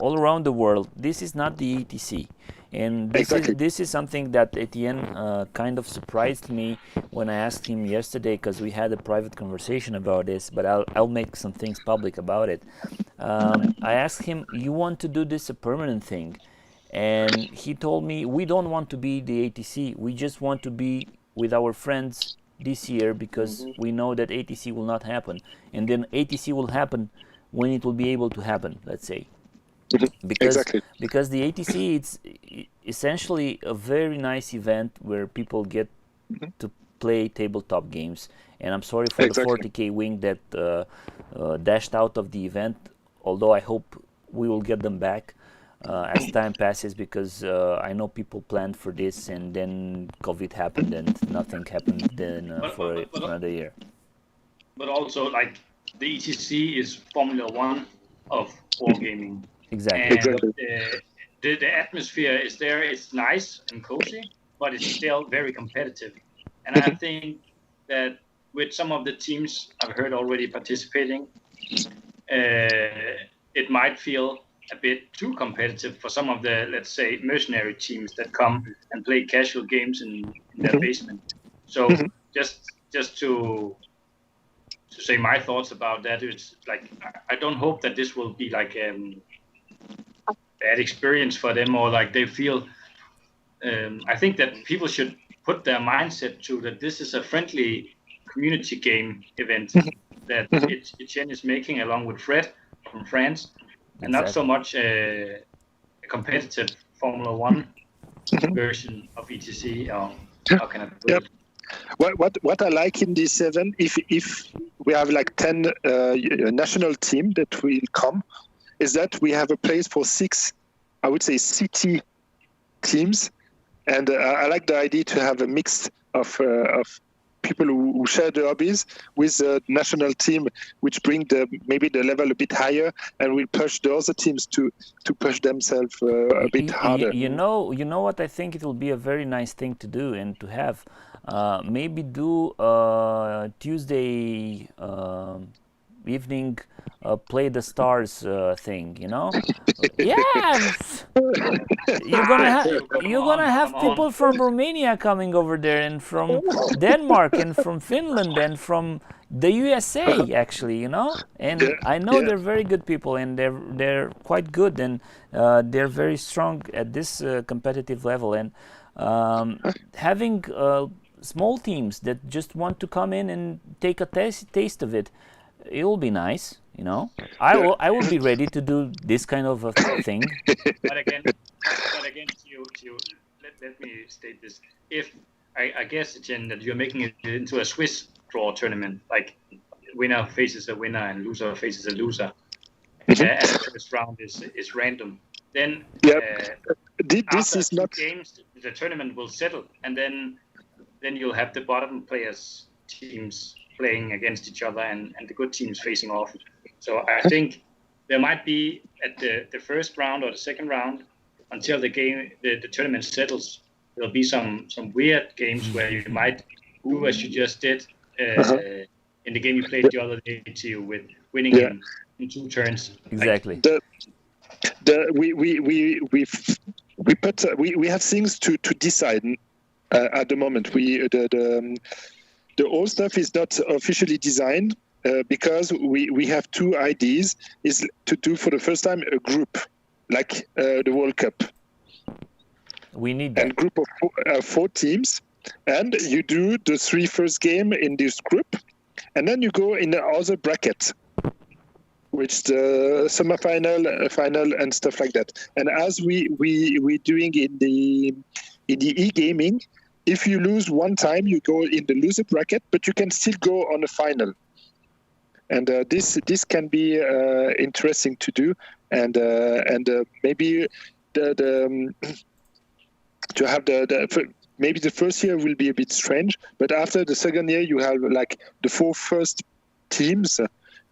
around the world. This is not the ETC, and this is something that Etienne kind of surprised me when I asked him yesterday, because we had a private conversation about this. But I'll make some things public about it. I asked him, "You want to do this a permanent thing?" And he told me, "We don't want to be the ATC. We just want to be with our friends this year, because we know that ATC will not happen, and then ATC will happen when it will be able to happen, let's say." Because the ATC, it's essentially a very nice event where people get to play tabletop games. And I'm sorry for the 40k wing that dashed out of the event, although I hope we will get them back as time passes, because I know people planned for this, and then COVID happened and nothing happened then for another year. But also, like, the ETC is Formula 1 of wargaming. Exactly. And the atmosphere is there. It's nice and cozy, but it's still very competitive. And I think that with some of the teams I've heard already participating, it might feel a bit too competitive for some of the, let's say, mercenary teams that come and play casual games in their basement. So just to say my thoughts about that, it's like, I don't hope that this will be like a bad experience for them, or like they feel. I think that people should put their mindset to that this is a friendly community game event that Etienne is making along with Fred from France. And not so much a competitive Formula 1 version of ETC. Or how can I put it? What I like in this event, if we have like 10 national team that will come, is that we have a place for 6, I would say, city teams. And I like the idea to have a mix of people who share the hobbies with the national team, which bring maybe the level a bit higher, and will push the other teams to push themselves a bit harder. You know what I think it will be a very nice thing to do and to have. Maybe do Tuesday evening play the stars thing, Yes, you're gonna have people from Romania coming over there, and from Denmark, and from Finland, and from the USA, actually, And I know they're very good people, and they're quite good, and they're very strong at this competitive level, and having small teams that just want to come in and take a taste of it. It will be nice, I will be ready to do this kind of a thing. But again, let me state this. If I guess, Etienne, that you're making it into a Swiss draw tournament, like winner faces a winner and loser faces a loser, and the first round is random. Then this is not games. The tournament will settle, and then you'll have the bottom players teams playing against each other and the good teams facing off. So I think there might be at the first round or the second round until the tournament settles. There'll be some weird games where you might do as you just did in the game you played the other day, Theo, with winning in 2 turns. Exactly. We have things to decide at the moment. The whole stuff is not officially designed because we have 2 ideas: is to do for the first time a group like the World Cup. We need that. And group of 4 teams, and you do the 3 first game in this group, and then you go in the other bracket, which the semifinal, final, and stuff like that. And as we doing in the e-gaming, if you lose one time, you go in the loser bracket, but you can still go on the final. And this can be interesting to do, and maybe to have maybe the first year will be a bit strange, but after the second year you have like the 4 first teams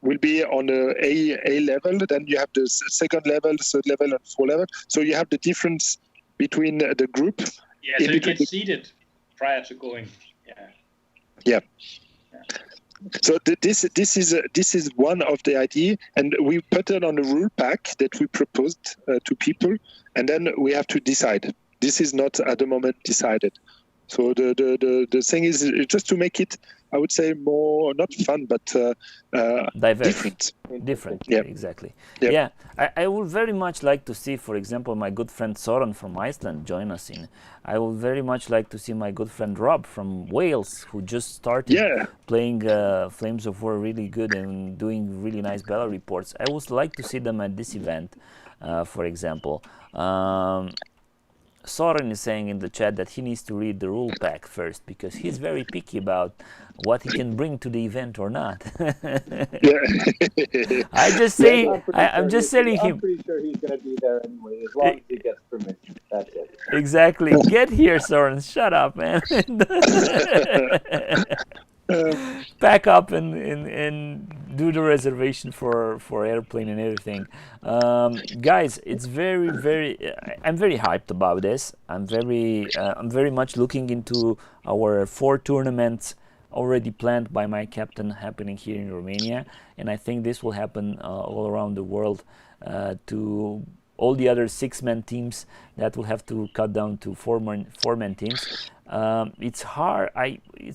will be on the A level, then you have the second level, third level, and 4th level. So you have the difference between the group. Yeah, so you get seeded prior to going. Yeah. So this is one of the idea, and we put it on a rule pack that we proposed to people, and then we have to decide. This is not at the moment decided. So the thing is just to make it, I would say, more not fun but diverse. Different. Yeah, exactly. Yeah. Yeah, I would very much like to see, for example, my good friend Soren from Iceland join us in. I would very much like to see my good friend Rob from Wales, who just started playing Flames of War really good and doing really nice Bella reports. I would like to see them at this event, for example. Soren is saying in the chat that he needs to read the rule pack first because he's very picky about what he can bring to the event or not. I'm just saying. I'm just telling him. I'm pretty sure he's going to be there anyway, as long as he gets permission. That's it. Exactly. Get here, Soren. Shut up, man. Pack up and do the reservation for airplane and everything. Guys, it's very I'm very hyped about this. I'm very much looking into our 4 tournaments already planned by my captain happening here in Romania, and I think this will happen all around the world to all the other 6-man teams that will have to cut down to 4-man teams. It's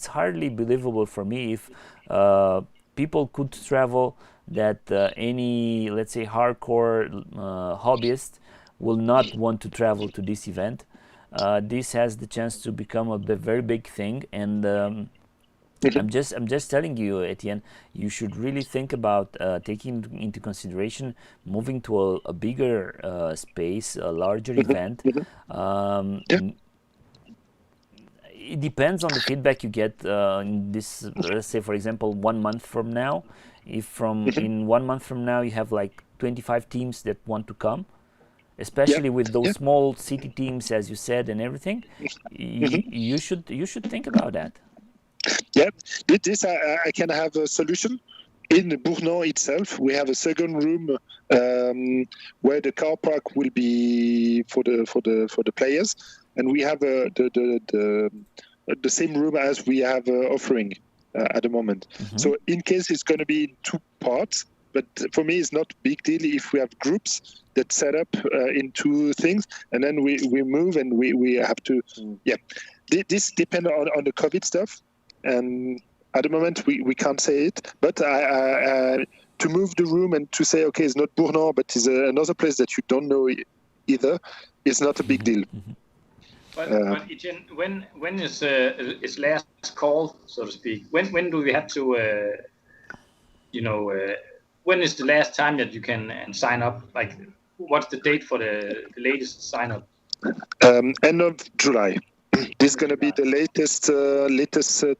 hardly believable for me if people could travel that any, let's say, hardcore hobbyist will not want to travel to this event. This has the chance to become a very big thing, and I'm just telling you, Etienne, you should really think about taking into consideration moving to a bigger space, a larger event. It depends on the feedback you get in this, let's say, for example, 1 month from now. If in 1 month from now you have like 25 teams that want to come, especially with those small city teams, as you said, and everything, you should think about that. Yeah, this I can have a solution. In Bournon itself, we have a second room where the car park will be for the players, and we have the same room as we have offering at the moment. So in case it's going to be in 2 parts, but for me it's not a big deal if we have groups that set up in 2 things, and then we move and we have to. This depends on the COVID stuff. And at the moment, we can't say it, but to move the room and to say, okay, it's not Bournon, but it's another place that you don't know either, is not a big deal. But Etienne, when is last call, so to speak? When do we have to, when is the last time that you can sign up? Like, what's the date for the latest sign up? End of July. This is going to be the latest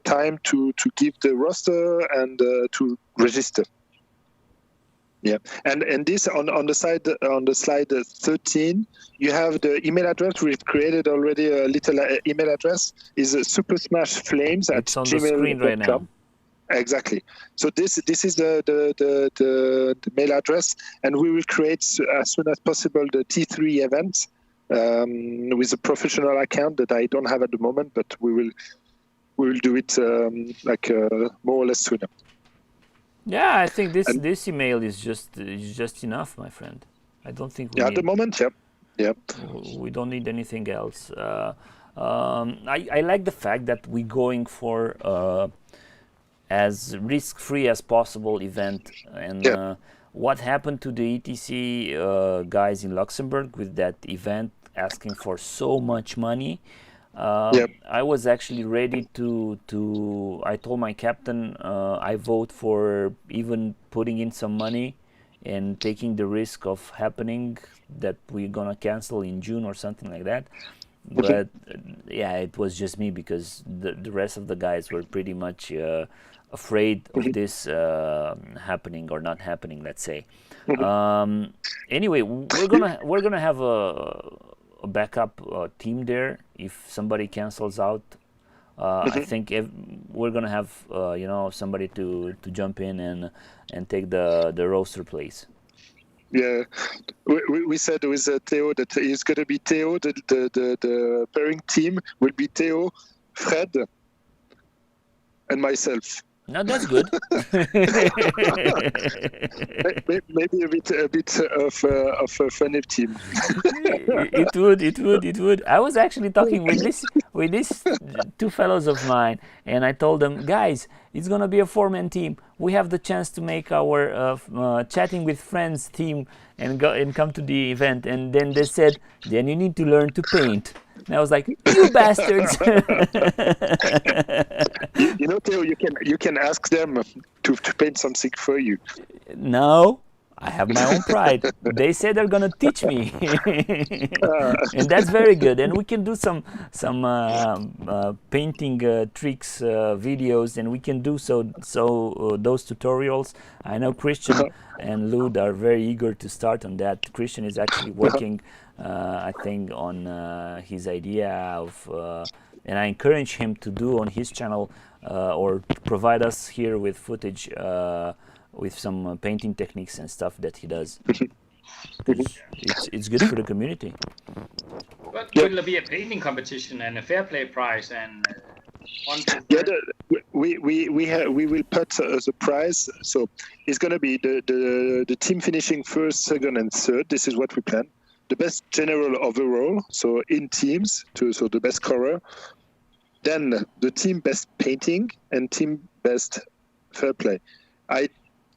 time to give the roster and to register. Yeah, and this on the side on the slide 13, you have the email address. We've created already a little email address. Is supersmashflames at It's on the screen right now. gmail.com. Exactly. So this is the mail address, and we will create as soon as possible the T3 event with a professional account that I don't have at the moment, but we will do it more or less sooner. Yeah, I think this email is just enough, my friend. I don't think we at need, the moment, yeah. we don't need anything else. I like the fact that we're going for as risk-free as possible event. And what happened to the ETC guys in Luxembourg with that event asking for so much money? I was actually ready to I told my captain I vote for even putting in some money and taking the risk of happening that we're gonna cancel in June or something like that. But yeah, it was just me because the rest of the guys were pretty much afraid of this happening or not happening, let's say. Anyway, we're gonna have a backup team there if somebody cancels out. I think we're gonna have somebody to jump in and take the roster place. Yeah, we said with Theo that it's going to be Theo. The pairing team will be Theo, Fred, and myself. No, that's good. Maybe a bit of a funny team. It would. I was actually talking with these two fellows of mine, and I told them, guys, it's gonna be a 4-man team. We have the chance to make our chatting with friends team and come to the event. And then they said, then you need to learn to paint. And I was like, you bastards! Theo, you can ask them to paint something for you. No, I have my own pride. They say they're gonna teach me, and that's very good. And we can do some painting tricks videos, and we can do those tutorials. I know Christian and Lud are very eager to start on that. Christian is actually working, I think, on his idea of, and I encourage him to do on his channel or provide us here with footage. With some painting techniques and stuff that he does. It's good for the community. But will there be a painting competition and a fair play prize and we will put the prize. So it's going to be the team finishing first, second, and third. This is what we plan. The best general overall, so in teams, so the best scorer. Then the team best painting and team best fair play. I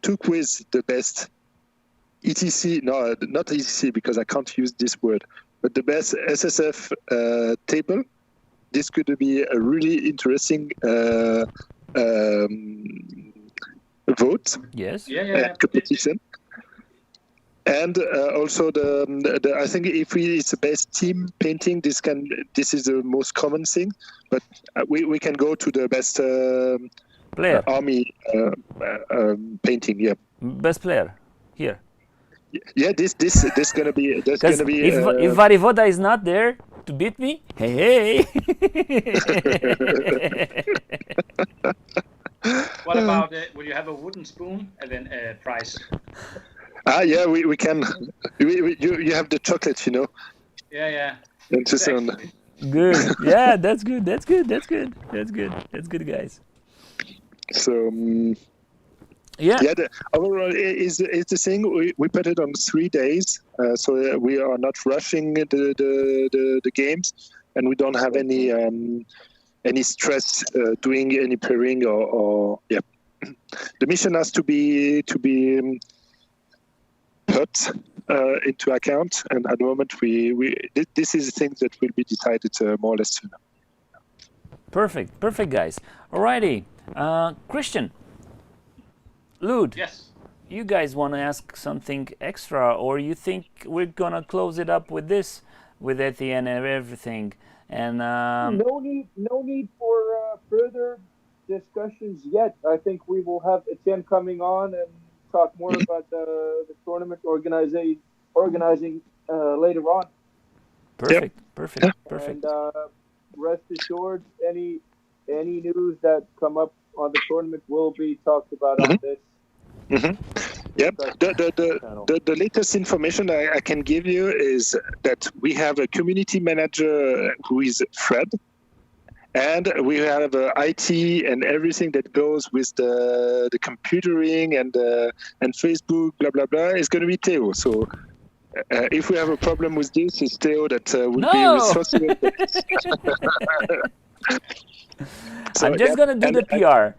took with the best ETC, no, not ETC because I can't use this word, but the best SSF table. This could be a really interesting vote. Yes. Competition. And also the I think if it's the best team painting, this is the most common thing, but we can go to the best player army painting. Yeah, best player here. Yeah, this gonna be if Varivoda is not there to beat me, hey. What about will you have a wooden spoon and then a prize? Yeah, we can. You have the chocolate, Yeah. Exactly. Good. Yeah, that's good, guys. So overall is the thing. We put it on 3 days, so we are not rushing the games, and we don't have any stress doing any pairing or. The mission has to be put into account, and at the moment this is the thing that will be decided more or less soon. Perfect, guys. Alrighty, Christian, Lud. Yes. You guys want to ask something extra, or you think we're gonna close it up with this, with Etienne and everything? And no need for further discussions yet. I think we will have Etienne coming on, and talk more about the tournament organizing later on. Perfect. Yeah. And rest assured, any news that come up on the tournament will be talked about on this. Yeah, the latest information I can give you is that we have a community manager who is Fred, and we have IT and everything that goes with the computering and Facebook, blah blah blah. Is going to be Theo. So if we have a problem with this, it's Theo that will be responsible. So, I'm just gonna do the PR.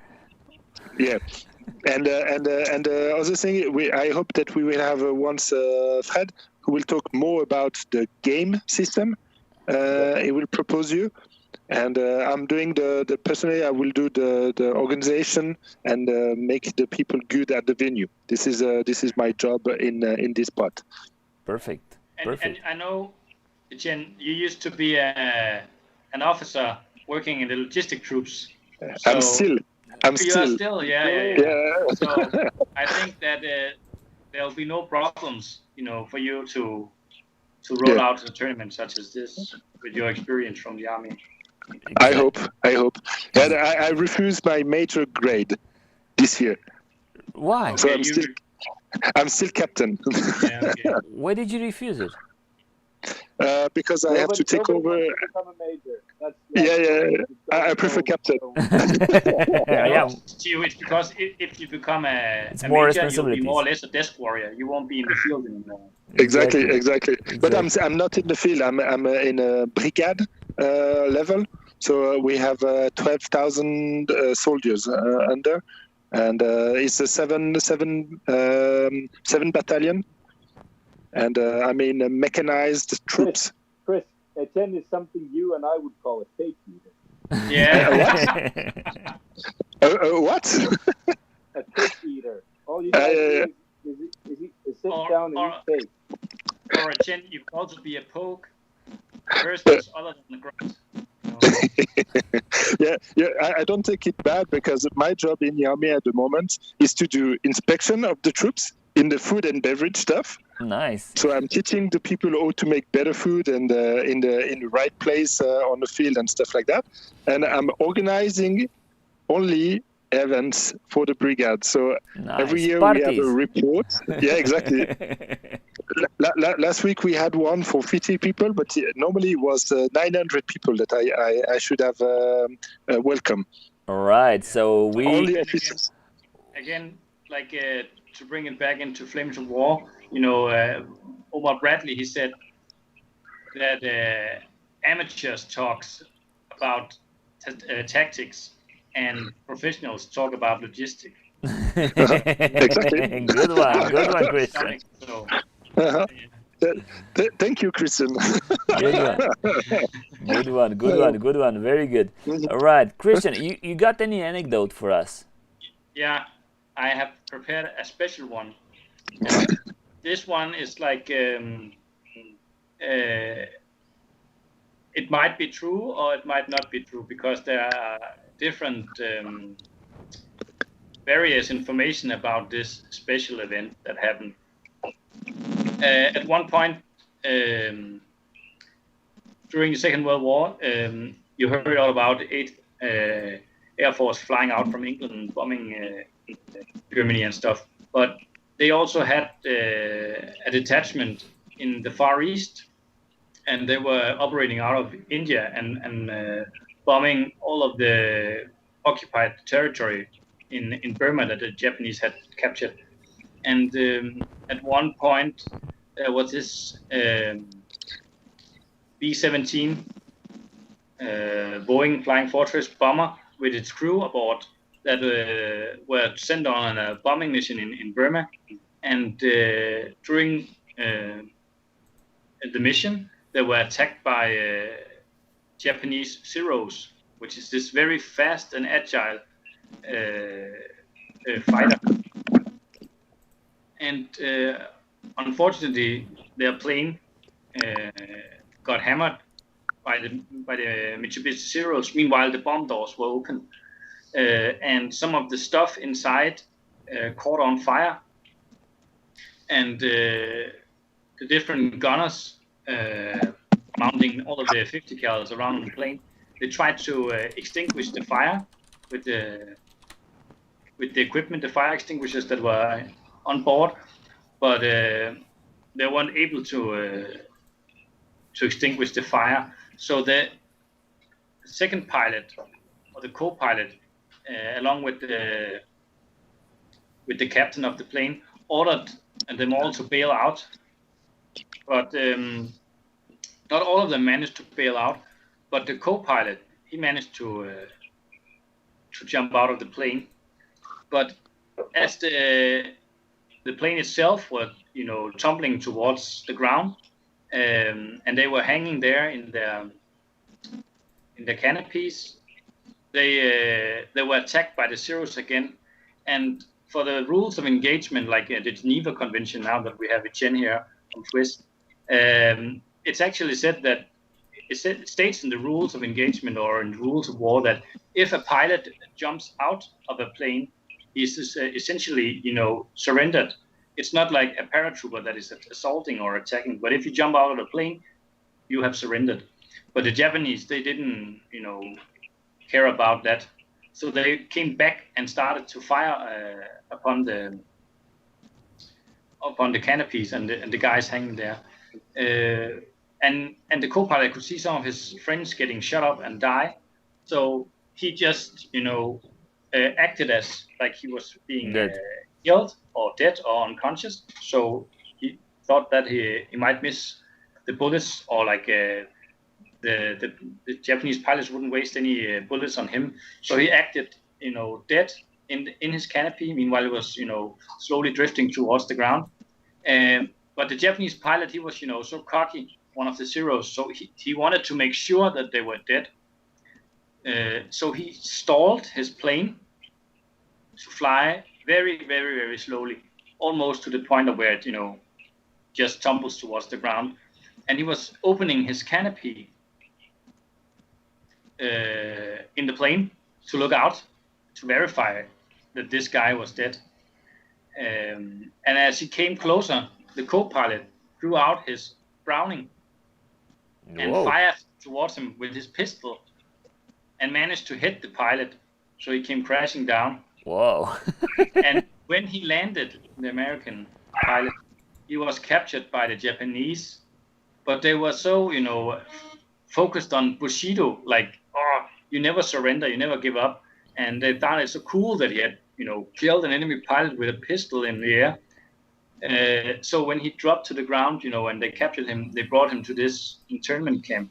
Yeah. And the other thing, I hope that we will have once Fred, who will talk more about the game system. He will propose you, and I'm doing the personally. I will do the organization and make the people good at the venue. This is my job in this part. Perfect. And I know, Jen, you used to be an officer working in the logistic troops. So I'm still. Yeah. So I think that there'll be no problems, for you to roll out a tournament such as this with your experience from the army. Exactly. I hope. And I refused my major grade this year. Why? So I'm still captain. Yeah, okay. Why did you refuse it? Because I have to take over. Become a major. I prefer captain. Yeah. It's because if you become a more major, you'll be more or less a desk warrior. You won't be in the field anymore. Exactly. But I'm not in the field. I'm in a brigade level. So we have 12,000 soldiers under, and it's a seven battalion. And I'm in mechanized troops. Chris, a 10 is something you and I would call a cake eater. Yeah. What? A cake eater. All you guys do is sit down and eat cake. Or a 10, you could also be a poke. Persons other than the ground. I don't take it bad because my job in the army at the moment is to do inspection of the troops in the food and beverage stuff. Nice. So I'm teaching the people how to make better food and in the right place on the field and stuff like that. And I'm organizing only events for the brigade. So every year we have a report. Yeah, exactly. Last week we had one for 50 people, but normally it was 900 people that I should have welcome. All right. So we only officers. Again, like to bring it back into Flames of War, Omar Bradley, he said that amateurs talks about tactics and professionals talk about logistics. Exactly. Good one, Christian. So, thank you, Christian. Good one. Very good. All right, Christian, you got any anecdote for us? Yeah, I have prepared a special one. This one is like it might be true or it might not be true because there are different various information about this special event that happened. At one point during the Second World War, you heard all about the 8th Air Force flying out from England and bombing Germany and stuff. But they also had a detachment in the Far East, and they were operating out of India and bombing all of the occupied territory in Burma that the Japanese had captured. And at one point, there was this B-17 Boeing Flying Fortress bomber with its crew aboard that were sent on a bombing mission in Burma. And during the mission, they were attacked by Japanese Zeros, which is this very fast and agile fighter. And unfortunately, their plane got hammered by the Mitsubishi Zeros. Meanwhile, the bomb doors were open, and some of the stuff inside caught on fire, and the different gunners mounting all of the 50 cals around the plane, they tried to extinguish the fire with the equipment, the fire extinguishers that were on board, but they weren't able to extinguish the fire. So the second pilot or the co-pilot, along with the captain of the plane, ordered them all to bail out, but not all of them managed to bail out. But the co-pilot, he managed to jump out of the plane. But as the plane itself was, tumbling towards the ground, and they were hanging there in the canopies, they were attacked by the Zeros again. And for the rules of engagement, like the Geneva Convention, now that we have Etienne here from Twist, it's actually said that it states in the rules of engagement or in the rules of war that if a pilot jumps out of a plane, he's essentially, surrendered. It's not like a paratrooper that is assaulting or attacking, but if you jump out of the plane, you have surrendered. But the Japanese, they didn't, care about that. So they came back and started to fire upon the canopies and the guys hanging there. And the co-pilot could see some of his friends getting shot up and die. So he just, acted as like he was being killed or dead or unconscious. So he thought that he might miss the bullets, or like the Japanese pilots wouldn't waste any bullets on him. So he acted, dead in his canopy. Meanwhile, he was, slowly drifting towards the ground. But the Japanese pilot, he was, so cocky, one of the Zeros. So he wanted to make sure that they were dead. So he stalled his plane to fly very, very, very slowly, almost to the point of where it, just tumbles towards the ground. And he was opening his canopy in the plane to look out, to verify that this guy was dead. And as he came closer, the co-pilot drew out his Browning and fired towards him with his pistol, and managed to hit the pilot, so he came crashing down. Whoa. And when he landed, the American pilot, he was captured by the Japanese, but they were so, focused on Bushido, like, oh, you never surrender, you never give up. And they thought it so cool that he had, killed an enemy pilot with a pistol in the air. So when he dropped to the ground, and they captured him, they brought him to this internment camp.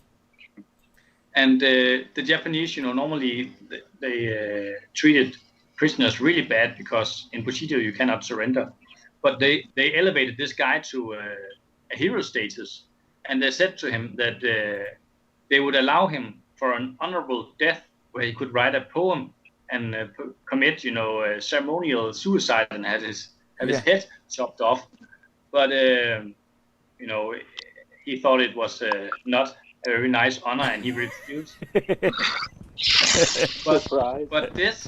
And the Japanese, normally they treated prisoners really bad, because in Bushido you cannot surrender. But they elevated this guy to a hero status, and they said to him that they would allow him for an honorable death, where he could write a poem and commit, ceremonial suicide and have his head chopped off. But he thought it was not a very nice honor, and he refused. but this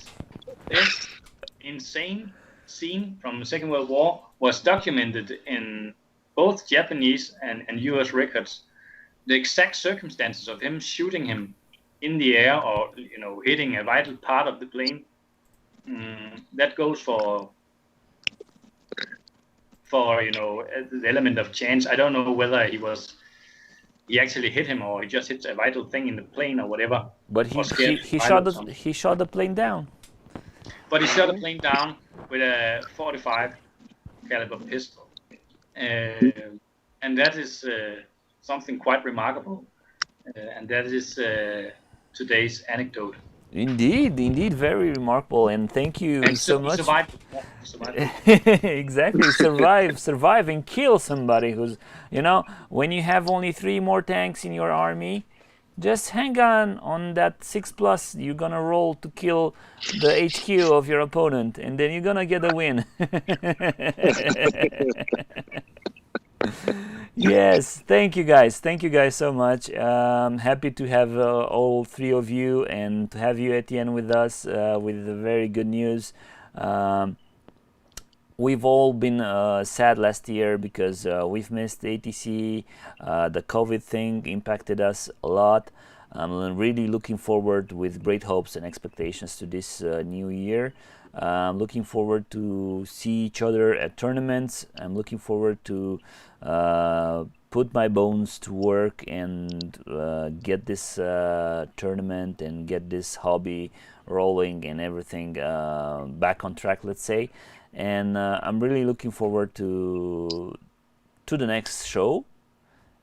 insane scene from the Second World War was documented in both Japanese and US records. The exact circumstances of him shooting him in the air, or hitting a vital part of the plane, that goes for the element of chance. I don't know whether he actually hit him, or he just hit a vital thing in the plane or whatever. But he shot the plane down. But he shot the plane down with a 45 caliber pistol, and that is something quite remarkable, and that is today's anecdote. Indeed, very remarkable, and thank you so much. Survive. Exactly, survive and kill somebody who's, when you have only 3 more tanks in your army, just hang on that 6+. You're gonna roll to kill the HQ of your opponent, and then you're gonna get a win. Yes, thank you guys so much. Happy to have all 3 of you, and to have you, Etienne, with us with the very good news. we've all been sad last year because we've missed ATC. The COVID thing impacted us a lot. I'm really looking forward with great hopes and expectations to this new year. I'm looking forward to see each other at tournaments. I'm looking forward to put my bones to work and get this tournament and get this hobby rolling and everything back on track, let's say. And I'm really looking forward to the next show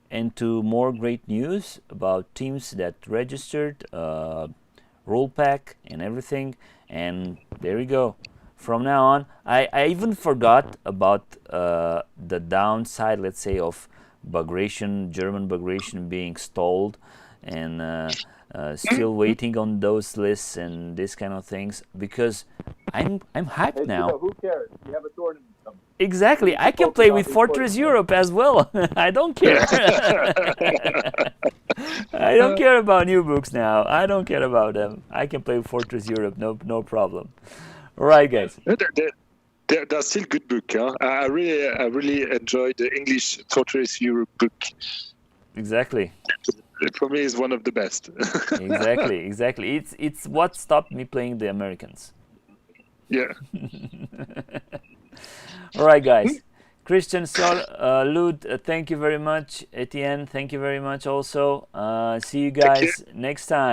and to more great news about teams that registered, role pack and everything. And there we go. From now on, I even forgot about the downside, let's say, of Bagration, German Bagration being stalled and still waiting on those lists and this kind of things, because I'm hyped Hey, now. Tito, who cares? You have a tournament coming. Exactly, I can play with Fortress Europe as well. I don't care. I don't care about new books now. I don't care about them. I can play with Fortress Europe, no problem. All right, guys. They're still good book. Huh? I really enjoyed the English Fortress Europe book. Exactly. For me, is one of the best. Exactly. It's what stopped me playing the Americans. Yeah. All right, guys. Christian, Sol, Lud, thank you very much. Etienne, thank you very much also. See you guys next time.